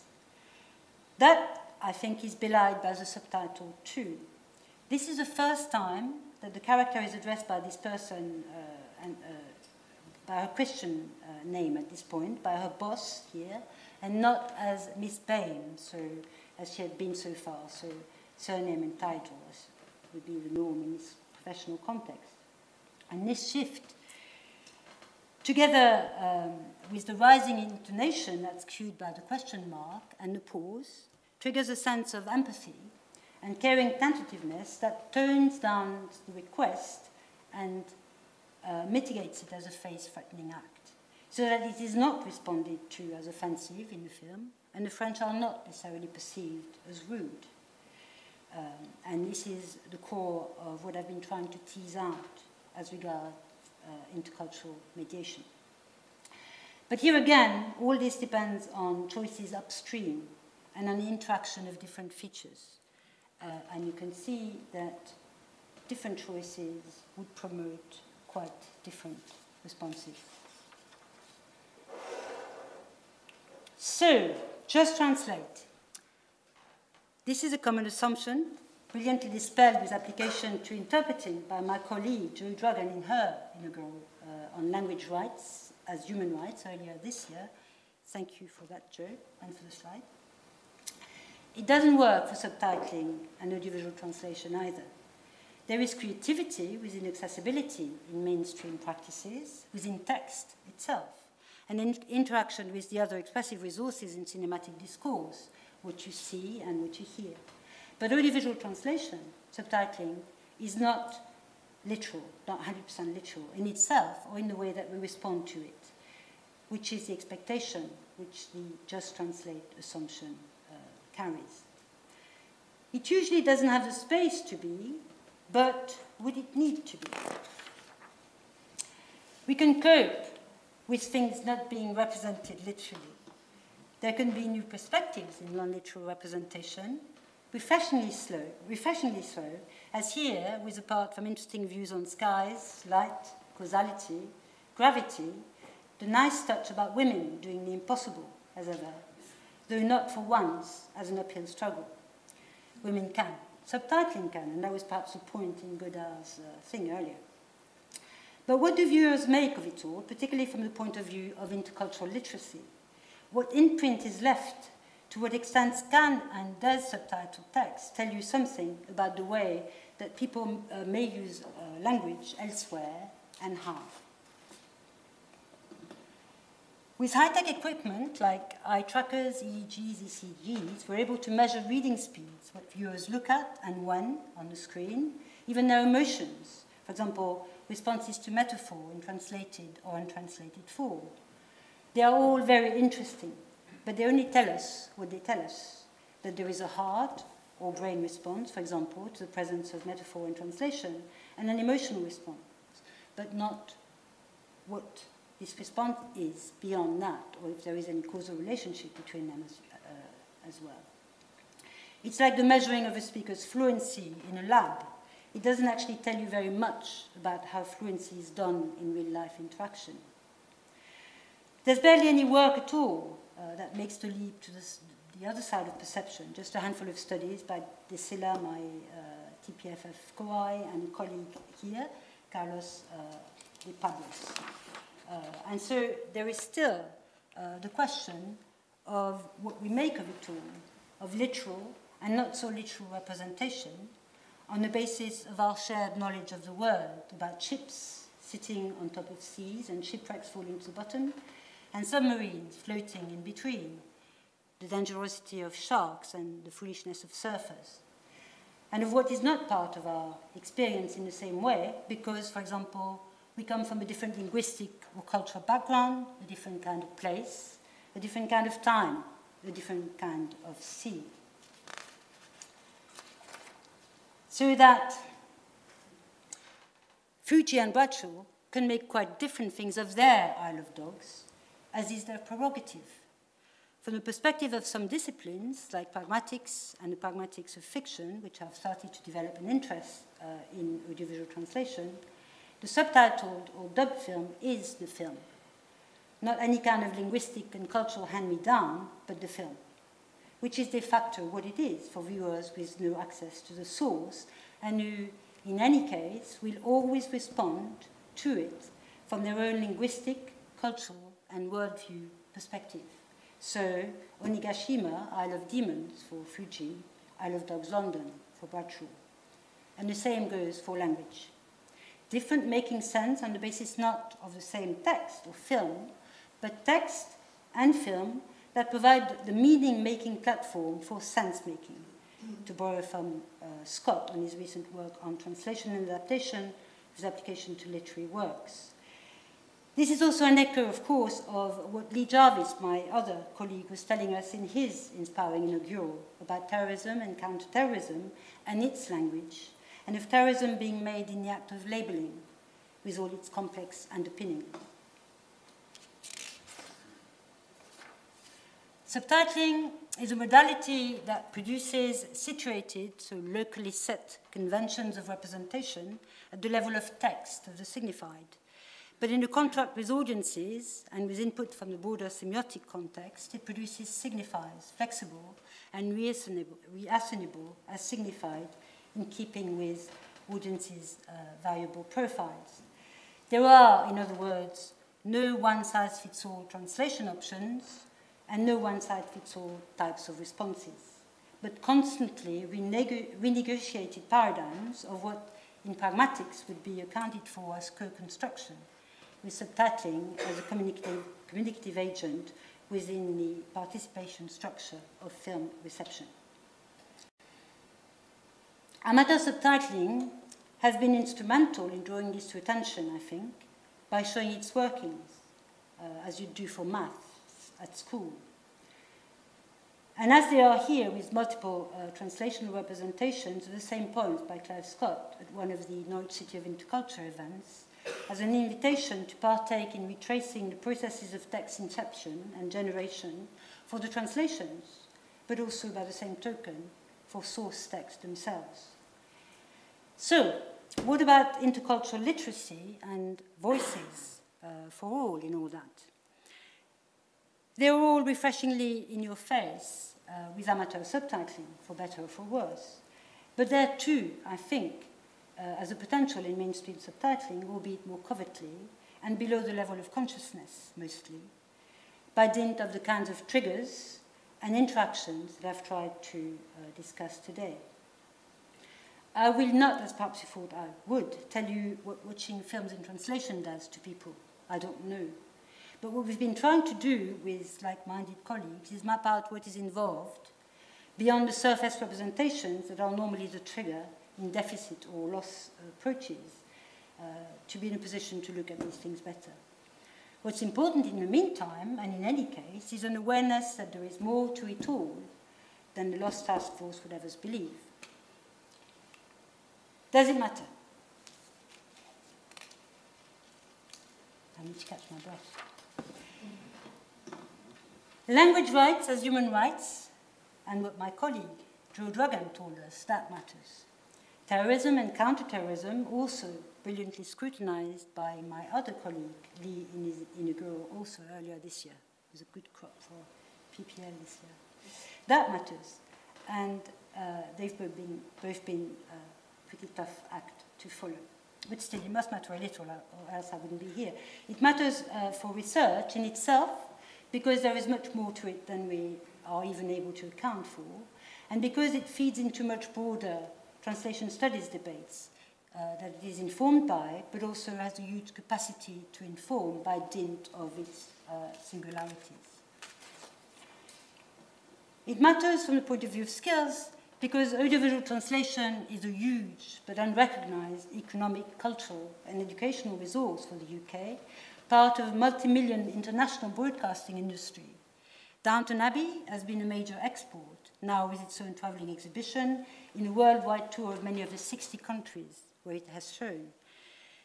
That, I think, is belied by the subtitle too. This is the first time that the character is addressed by this person, by her Christian name at this point, by her boss here, and not as Miss Bain, so as she had been so far, so surname and title as would be the norm in this professional context. And this shift, together with the rising intonation that's cued by the question mark and the pause, triggers a sense of empathy and caring tentativeness that tones down the request and mitigates it as a face-threatening act, so that it is not responded to as offensive in the film, and the French are not necessarily perceived as rude. And this is the core of what I've been trying to tease out as regards intercultural mediation. But here again, all this depends on choices upstream and on the interaction of different features. And you can see that different choices would promote quite different responses. So, just translate. This is a common assumption, brilliantly dispelled with application to interpreting by my colleague Joy Dragan in her inaugural on language rights as human rights earlier this year. Thank you for that, Joy, and for the slide. It doesn't work for subtitling and audiovisual translation either. There is creativity within accessibility in mainstream practices, within text itself, and in interaction with the other expressive resources in cinematic discourse, what you see and what you hear. But audiovisual translation, subtitling, is not literal, not 100% literal in itself or in the way that we respond to it, which is the expectation which the just translate assumption carries. It usually doesn't have the space to be, but would it need to be? We can cope with things not being represented literally. There can be new perspectives in non-literal representation, refreshingly so, as here, with apart from interesting views on skies, light, causality, gravity, the nice touch about women doing the impossible, as ever, though not for once as an uphill struggle. Women can. Subtitling can, and that was perhaps a point in Godard's thing earlier. But what do viewers make of it all, particularly from the point of view of intercultural literacy? What imprint is left? To what extent can and does subtitle text tell you something about the way that people may use language elsewhere and how? With high-tech equipment like eye trackers, EEGs, ECGs, we're able to measure reading speeds, what viewers look at and when on the screen, even their emotions. For example, responses to metaphor in translated or untranslated form. They are all very interesting, but they only tell us what they tell us, that there is a heart or brain response, for example, to the presence of metaphor in translation, and an emotional response, but not what this response is beyond that, or if there is any causal relationship between them as well. It's like the measuring of a speaker's fluency in a lab. it doesn't actually tell you very much about how fluency is done in real-life interaction. There's barely any work at all that makes the leap to the other side of perception, just a handful of studies by De Sela, my TPFF co-I, and a colleague here, Carlos de Pablos. And so there is still the question of what we make of it all, of literal and not so literal representation, on the basis of our shared knowledge of the world, about ships sitting on top of seas and shipwrecks falling to the bottom, and submarines floating in between, the dangerosity of sharks and the foolishness of surfers, and of what is not part of our experience in the same way, because, for example, we come from a different linguistic or cultural background, a different kind of place, a different kind of time, a different kind of sea. So that Fuji and Bradshaw can make quite different things of their Isle of Dogs, as is their prerogative. From the perspective of some disciplines, like pragmatics and the pragmatics of fiction, which have started to develop an interest in audiovisual translation, the subtitled or dubbed film is the film. Not any kind of linguistic and cultural hand-me-down, but the film, which is de facto what it is for viewers with no access to the source, and who, in any case, will always respond to it from their own linguistic, cultural, and worldview perspective. So, Onigashima, Isle of Demons for Fuji, Isle of Dogs London for Bradshaw. And the same goes for language. Different making sense on the basis not of the same text or film, but text and film that provide the meaning-making platform for sense-making, to borrow from Scott on his recent work on translation and adaptation, his application to literary works. This is also an echo, of course, of what Lee Jarvis, my other colleague, was telling us in his inspiring inaugural about terrorism and counterterrorism and its language, and of terrorism being made in the act of labeling, with all its complex underpinning. Subtitling is a modality that produces situated, so locally set, conventions of representation at the level of text, of the signified. But in the contract with audiences and with input from the broader semiotic context, it produces signifiers, flexible and reassignible as signified, in keeping with audiences' variable profiles. There are, in other words, no one-size-fits-all translation options and no one-size-fits-all types of responses, but constantly renegotiated paradigms of what in pragmatics would be accounted for as co-construction, with subtitling as a communicative agent within the participation structure of film reception. Amateur subtitling has been instrumental in drawing this to attention, I think, by showing its workings, as you do for math at school. And as they are here with multiple translational representations of the same poems by Clive Scott at one of the Norwich City of Interculture events, as an invitation to partake in retracing the processes of text inception and generation for the translations, but also by the same token for source texts themselves. So, what about intercultural literacy and voices for all in all that? They're all refreshingly in your face with amateur subtitling, for better or for worse. But there too, I think, as a potential in mainstream subtitling, albeit more covertly, and below the level of consciousness, mostly, by dint of the kinds of triggers and interactions that I've tried to discuss today. I will not, as perhaps you thought I would, tell you what watching films in translation does to people. I don't know. But what we've been trying to do with like-minded colleagues is map out what is involved beyond the surface representations that are normally the trigger in deficit or loss approaches to be in a position to look at these things better. What's important in the meantime, and in any case, is an awareness that there is more to it all than the Lost Task Force would have us believe. Does it matter? I need to catch my breath. Language rights as human rights, and what my colleague Joe Dragan told us, that matters. Terrorism and counterterrorism, also brilliantly scrutinized by my other colleague, Lee, in his inaugural also earlier this year. It was a good crop for PPL this year. That matters. And they've both been pretty tough act to follow. But still, it must matter a little, or else I wouldn't be here. It matters for research in itself, because there is much more to it than we are even able to account for, and because it feeds into much broader translation studies debates that it is informed by, but also has a huge capacity to inform by dint of its singularities. It matters from the point of view of skills, because audiovisual translation is a huge but unrecognized economic, cultural, and educational resource for the UK, part of a multi-million international broadcasting industry. Downton Abbey has been a major export, now with its own travelling exhibition, in a worldwide tour of many of the 60 countries where it has shown.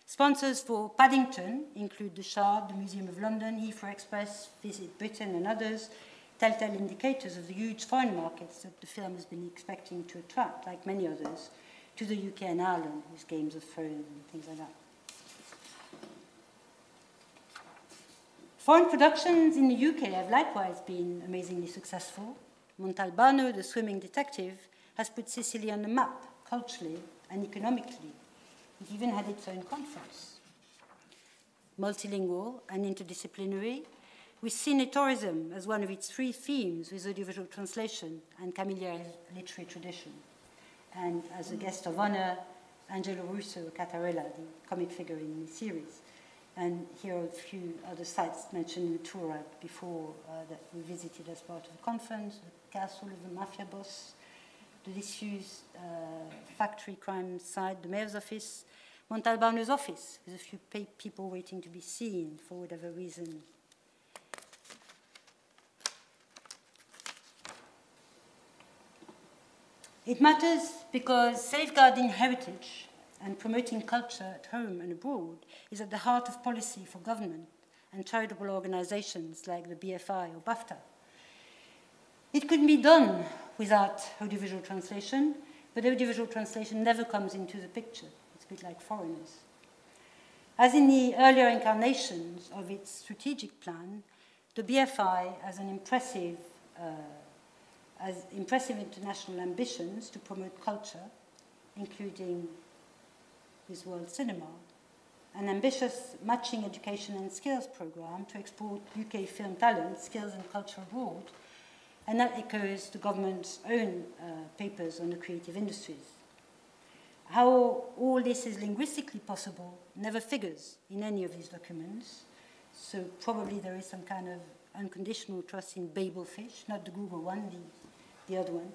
Sponsors for Paddington include the Shard, the Museum of London, Heathrow Express, Visit Britain, and others, telltale indicators of the huge foreign markets that the film has been expecting to attract, like many others, to the UK and Ireland, with Games of Thrones and things like that. Foreign productions in the UK have likewise been amazingly successful. Montalbano, the swimming detective, has put Sicily on the map, culturally and economically. It even had its own conference. Multilingual and interdisciplinary, with cinetourism as one of its three themes, with audiovisual translation and Camillieri's literary tradition. And as a guest of honor, Angelo Russo Cattarella, the comic figure in the series. And here are a few other sites mentioned in the tour before that we visited as part of the conference: the castle of the mafia boss, the disused factory crime site, the mayor's office, Montalbano's office, with a few people waiting to be seen for whatever reason. It matters because safeguarding heritage and promoting culture at home and abroad is at the heart of policy for government and charitable organizations like the BFI or BAFTA. It could be done without audiovisual translation, but audiovisual translation never comes into the picture. It's a bit like foreigners. As in the earlier incarnations of its strategic plan, the BFI has impressive international ambitions to promote culture, including with world cinema, an ambitious matching education and skills program to export UK film talent, skills and culture abroad, and that echoes the government's own papers on the creative industries. How all this is linguistically possible never figures in any of these documents, so probably there is some kind of unconditional trust in Babelfish, not the Google one, the other one,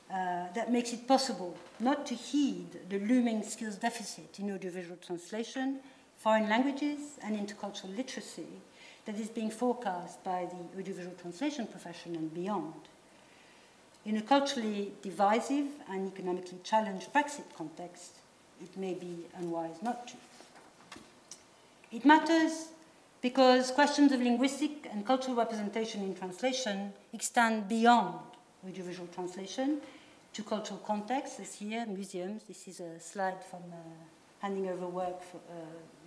that makes it possible not to heed the looming skills deficit in audiovisual translation, foreign languages, and intercultural literacy that is being forecast by the audiovisual translation profession and beyond. In a culturally divisive and economically challenged Brexit context, it may be unwise not to. It matters because questions of linguistic and cultural representation in translation extend beyond audiovisual translation to cultural contexts, as here, museums. This is a slide from handing over work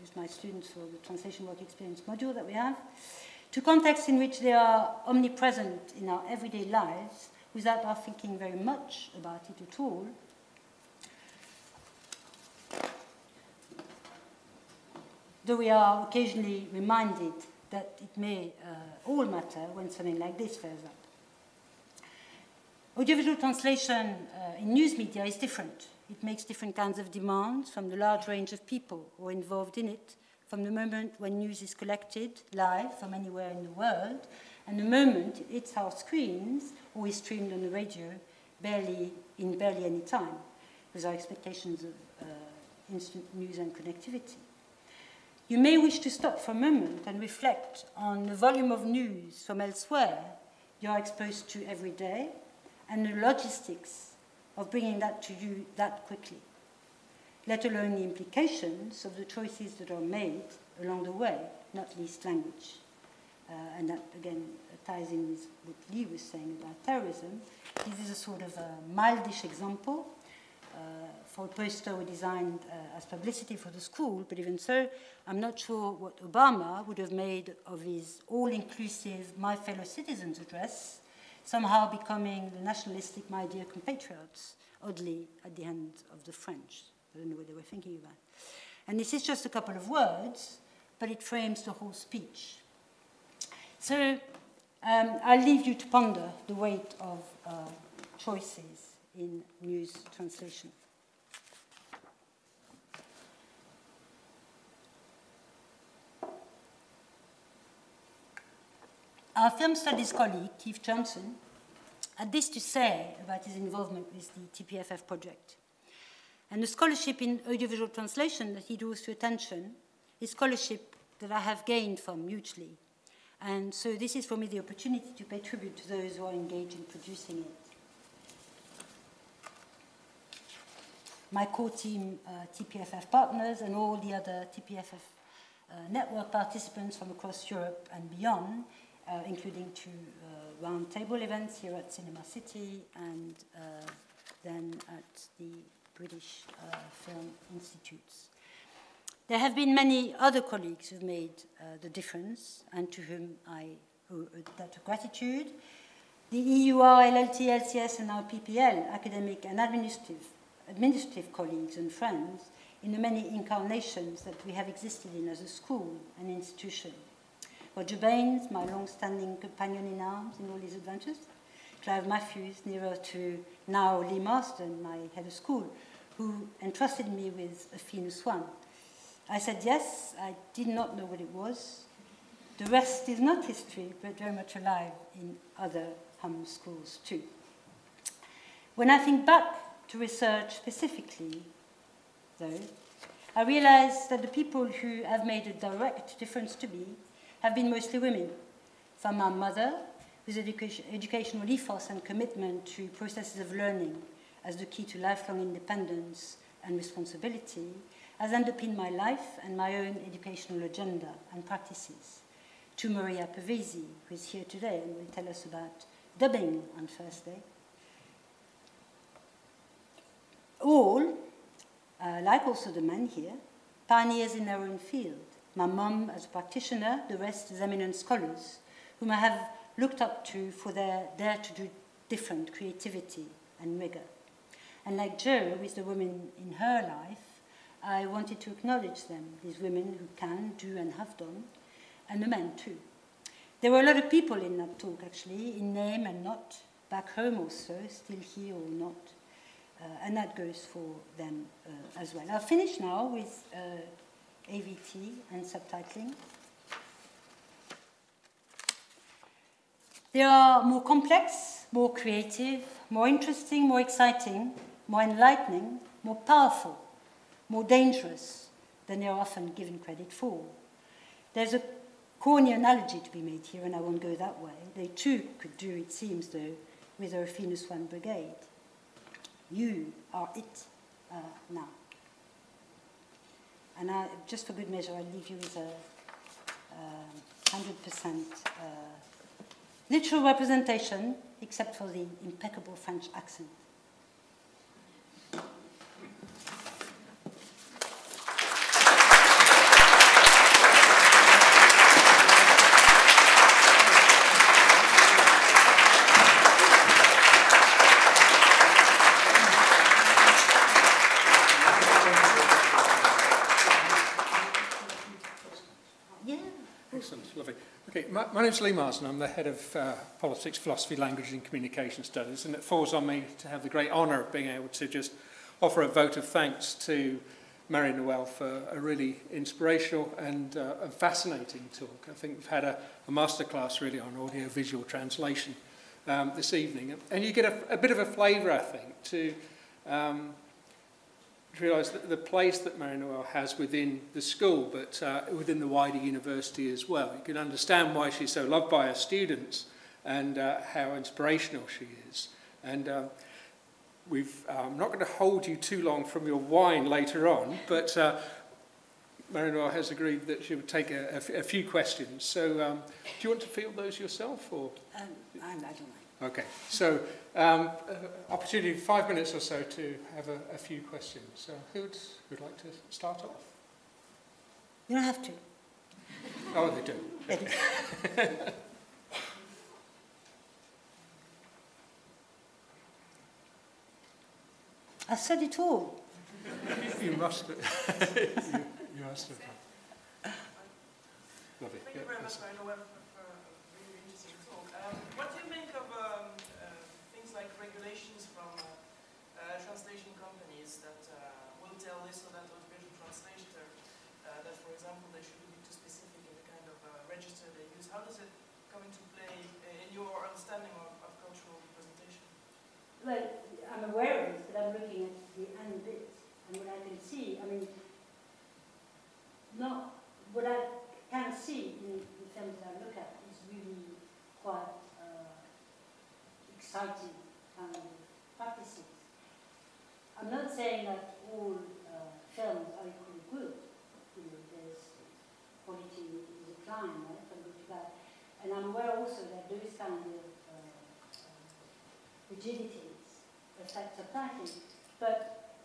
with my students for the translation work experience module that we have, to contexts in which they are omnipresent in our everyday lives without our thinking very much about it at all. Though we are occasionally reminded that it may all matter when something like this fares up. Audiovisual translation in news media is different. It makes different kinds of demands from the large range of people who are involved in it, from the moment when news is collected live from anywhere in the world, and the moment it hits our screens or is streamed on the radio barely any time, with our expectations of instant news and connectivity. You may wish to stop for a moment and reflect on the volume of news from elsewhere you are exposed to every day, and the logistics of bringing that to you that quickly, let alone the implications of the choices that are made along the way, not least language. And that, again, ties in with what Lee was saying about terrorism. This is a sort of a mildish example. for a poster we designed as publicity for the school, but even so, I'm not sure what Obama would have made of his all-inclusive My Fellow Citizens address, somehow becoming the nationalistic My Dear Compatriots, oddly at the hand of the French. I don't know what they were thinking about. And this is just a couple of words, but it frames the whole speech. So I'll leave you to ponder the weight of choices in news translation. Our film studies colleague, Keith Johnson, had this to say about his involvement with the TPFF project. And the scholarship in audiovisual translation that he draws to attention is scholarship that I have gained from hugely. And so this is for me the opportunity to pay tribute to those who are engaged in producing it. My core team, TPFF partners, and all the other TPFF network participants from across Europe and beyond, including two roundtable events here at Cinema City and then at the British Film Institutes. There have been many other colleagues who've made the difference and to whom I owe a debt of gratitude. The EUR, LLT, LCS, and our PPL, academic and administrative colleagues and friends in the many incarnations that we have existed in as a school and institution. Roger Baines, my long-standing companion in arms in all these adventures, Clive Matthews, nearer to now Lee Marston, my head of school, who entrusted me with a Finus One. I said yes, I did not know what it was. The rest is not history, but very much alive in other hum schools too. When I think back to research specifically, though, I realize that the people who have made a direct difference to me have been mostly women, from my mother, whose educational ethos and commitment to processes of learning as the key to lifelong independence and responsibility has underpinned my life and my own educational agenda and practices, to Maria Pavesi, who is here today and will tell us about dubbing on Thursday. All, like also the men here, pioneers in their own field. My mum as a practitioner, the rest as eminent scholars, whom I have looked up to for their dare to do different creativity and rigor. And like Jo, with the women in her life, I wanted to acknowledge them, these women who can, do, and have done, and the men too. There were a lot of people in that talk, actually, in name and not, back home also, still here or not, and that goes for them as well. I'll finish now with AVT and subtitling. They are more complex, more creative, more interesting, more exciting, more enlightening, more powerful, more dangerous than they are often given credit for. There's a corny analogy to be made here, and I won't go that way. They too could do, it seems, though, with our Finus One brigade. You are it now. And just for good measure, I'll leave you with a 100% literal representation, except for the impeccable French accent. My name's Lee Marsden. I'm the head of Politics, Philosophy, Language and Communication Studies, and it falls on me to have the great honour of being able to just offer a vote of thanks to Marie-Noëlle for a really inspirational and fascinating talk. I think we've had a masterclass really on audio-visual translation this evening, and you get a bit of a flavour, I think, to realise the place that Marie-Noëlle has within the school, but within the wider university as well. You can understand why she's so loved by her students and how inspirational she is. And I'm not going to hold you too long from your wine later on, but Marie-Noël has agreed that she would take a few questions. So do you want to field those yourself? Or? I don't mind. Okay, so opportunity 5 minutes or so to have a few questions. So who'd like to start off? You don't have to. Oh, they do. Okay. I said it all. You must have. you must have done. Lovely. Thank you very much, Marie-Noël, for a really interesting talk. What do you make of things like regulations from translation companies that will tell this or that audiovisual translator that, for example, they shouldn't be too specific in the kind of register they use? How does it come into play in your understanding of cultural presentation? Well, I'm aware of this, but I'm looking at the end bit, and what I can see, I mean, not what I can see in the films that I look at is really quite exciting kind of practices. I'm not saying that all films are equally good. You know, there's quality is a climb, right, from good to bad. And I'm aware also that those kind of rigidities affect subtitling. But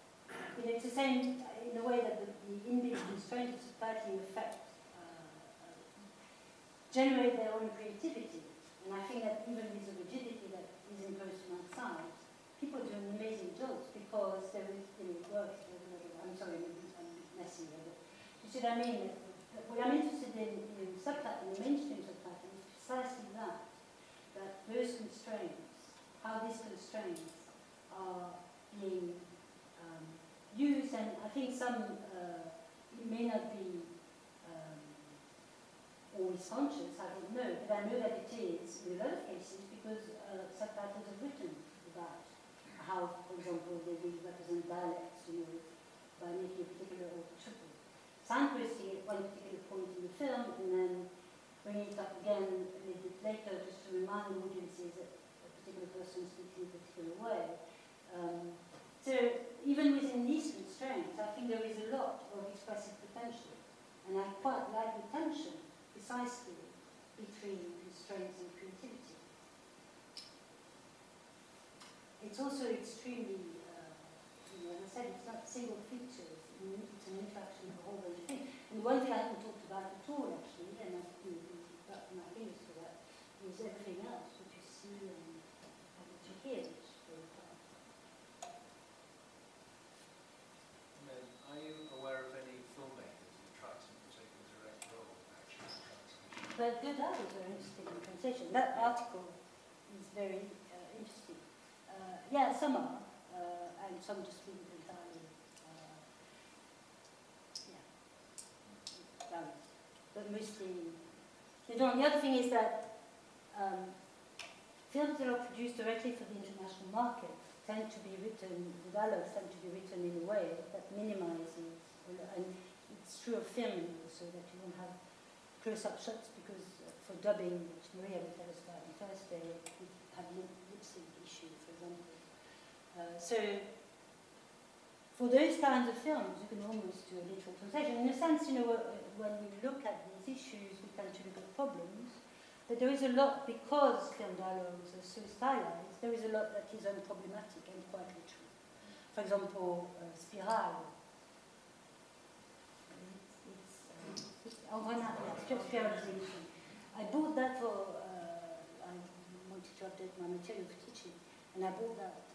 you know, it's the same in a way that the inbuilt constraints of subtitling affect generate their own creativity. And I think that even with the rigidity that is imposed from outside, people do amazing jobs because there is, you know, work. I'm sorry, I'm messing with it. You see what I mean? What I'm interested in subtitling, the mainstream subtitling, is precisely that those constraints, how these constraints are being used, and I think some may not be always conscious, I don't know, but I know that it is in a lot of cases because subtitles are written about how, for example, they will represent dialects, you know, by making a particular or triple signposting at one particular point in the film, and then bringing it up again a little bit later just to remind the audiences that a particular person speaks in a particular way. So even within these constraints, I think there is a lot of expressive potential, and I quite like the tension precisely between constraints and creativity. It's also extremely, you know, as I said, it's not single features, it's an interaction of a whole bunch of things. And one thing I haven't talked about at all, actually, and I've got my fingers for that, is everything else, what you see and what you hear, which is very important. Are you aware of any filmmakers who try to take a direct role, actually, in translation? But good articles are interesting in translation. That article is very interesting. Yeah, some are, and some just wouldn't entirely. Yeah, but mostly. You know, the other thing is that films that are produced directly for the international market tend to be written, the dialogues tend to be written in a way that minimizes, and it's true of film also, that you won't have close-up shots because for dubbing, which Maria will tell us about on Thursday, we have a lip sync issue, for example. So for those kinds of films, you can almost do a literal translation. In a sense, you know, when we look at these issues, we tend to look at problems. But there is a lot, because film dialogues are so stylized, there is a lot that is unproblematic and quite literal. For example, Spiral. Spiralization. I bought that for, I wanted to update my material for teaching, and I bought that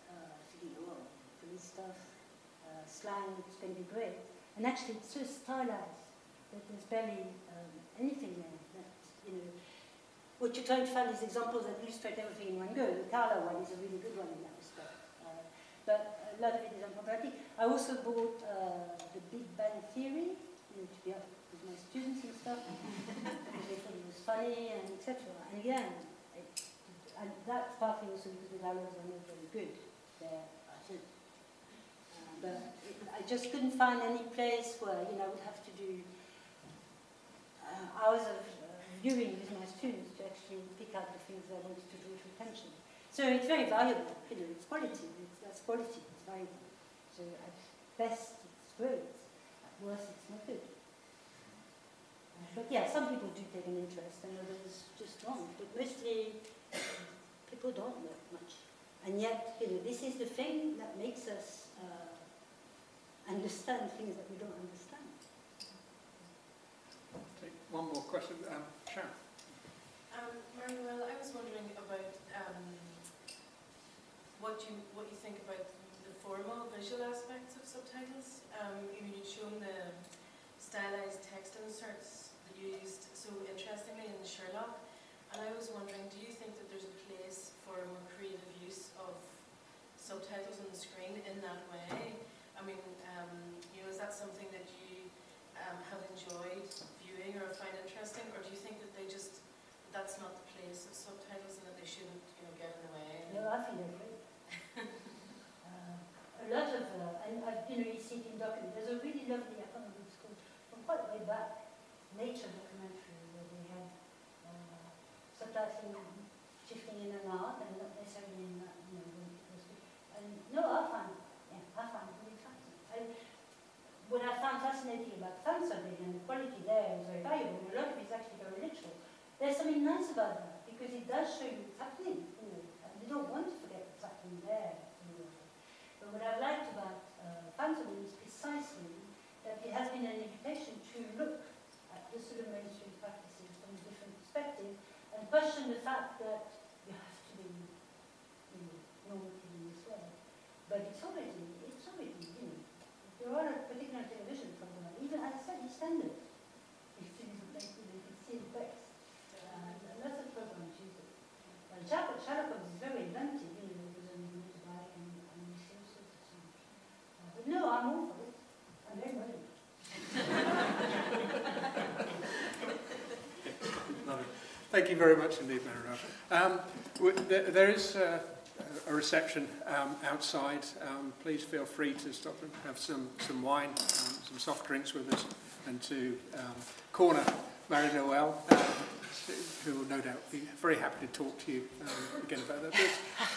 thinking, oh, police stuff, slang, it's going to be great. And actually, it's so stylized that there's barely anything there that, you know, what you're trying to find is examples that illustrate everything in one go. The Carla one is a really good one in that respect. But a lot of it is unproblematic. I also bought The Big Bang Theory, you know, to be up with my students and stuff, because they thought it was funny and etc. And again, and that's partly also because the dialogues are not very good there, I think. But I just couldn't find any place where, you know, I would have to do hours of viewing with my students to actually pick out the things I wanted to draw to attention. So it's very valuable, you know, it's quality, that's quality, it's valuable. So at best it's great, at worst it's not good. But yeah, some people do take an interest and others just don't. But mostly people don't know much. And yet, this is the thing that makes us understand things that we don't understand. Take one more question. Sharon. Marie-Noëlle, I was wondering about what you think about the formal visual aspects of subtitles. You'd shown the stylized text inserts that you used so interestingly in Sherlock, and I was wondering, do you think that there's a place for more creative use of subtitles on the screen in that way? I mean, is that something that you have enjoyed viewing or find interesting, or do you think that that's not the place of subtitles and that they shouldn't, get in the way? No, I think they're great. A lot of, you see it in documents. There's a really lovely, I can't remember what it's called, from quite way back, nature documentary where they had subtitling shifting in and out, and not necessarily in that, when it was. And no, I find it really fascinating. What I found fascinating about fan subbing and the quality there is very valuable, and a lot of it's actually very literal. There's something nice about that, because it does show you what's happening. And you don't want to forget what's happening there. But what I've liked about fan subbing is precisely that it has been an invitation to look at the sort of mainstream practices from a different perspective and question the fact that you have to be normative in this way. But it's already, there are a particular television program, even as I said, it's standard. It's in the place where you can see the text. And lots of programs use it. Well, Sherlock Holmes is very inventive, it was on the motorbike and you see all sorts of things. But no, I'm all for it. I'm very ready. Thank you very much indeed, Marie-Noëlle. There is a reception outside. Please feel free to stop and have some wine, some soft drinks with us, and to corner Marie-Noëlle, who will no doubt be very happy to talk to you again about that.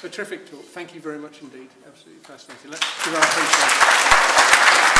But a terrific talk. Thank you very much indeed. Absolutely fascinating. Let's give our appreciation.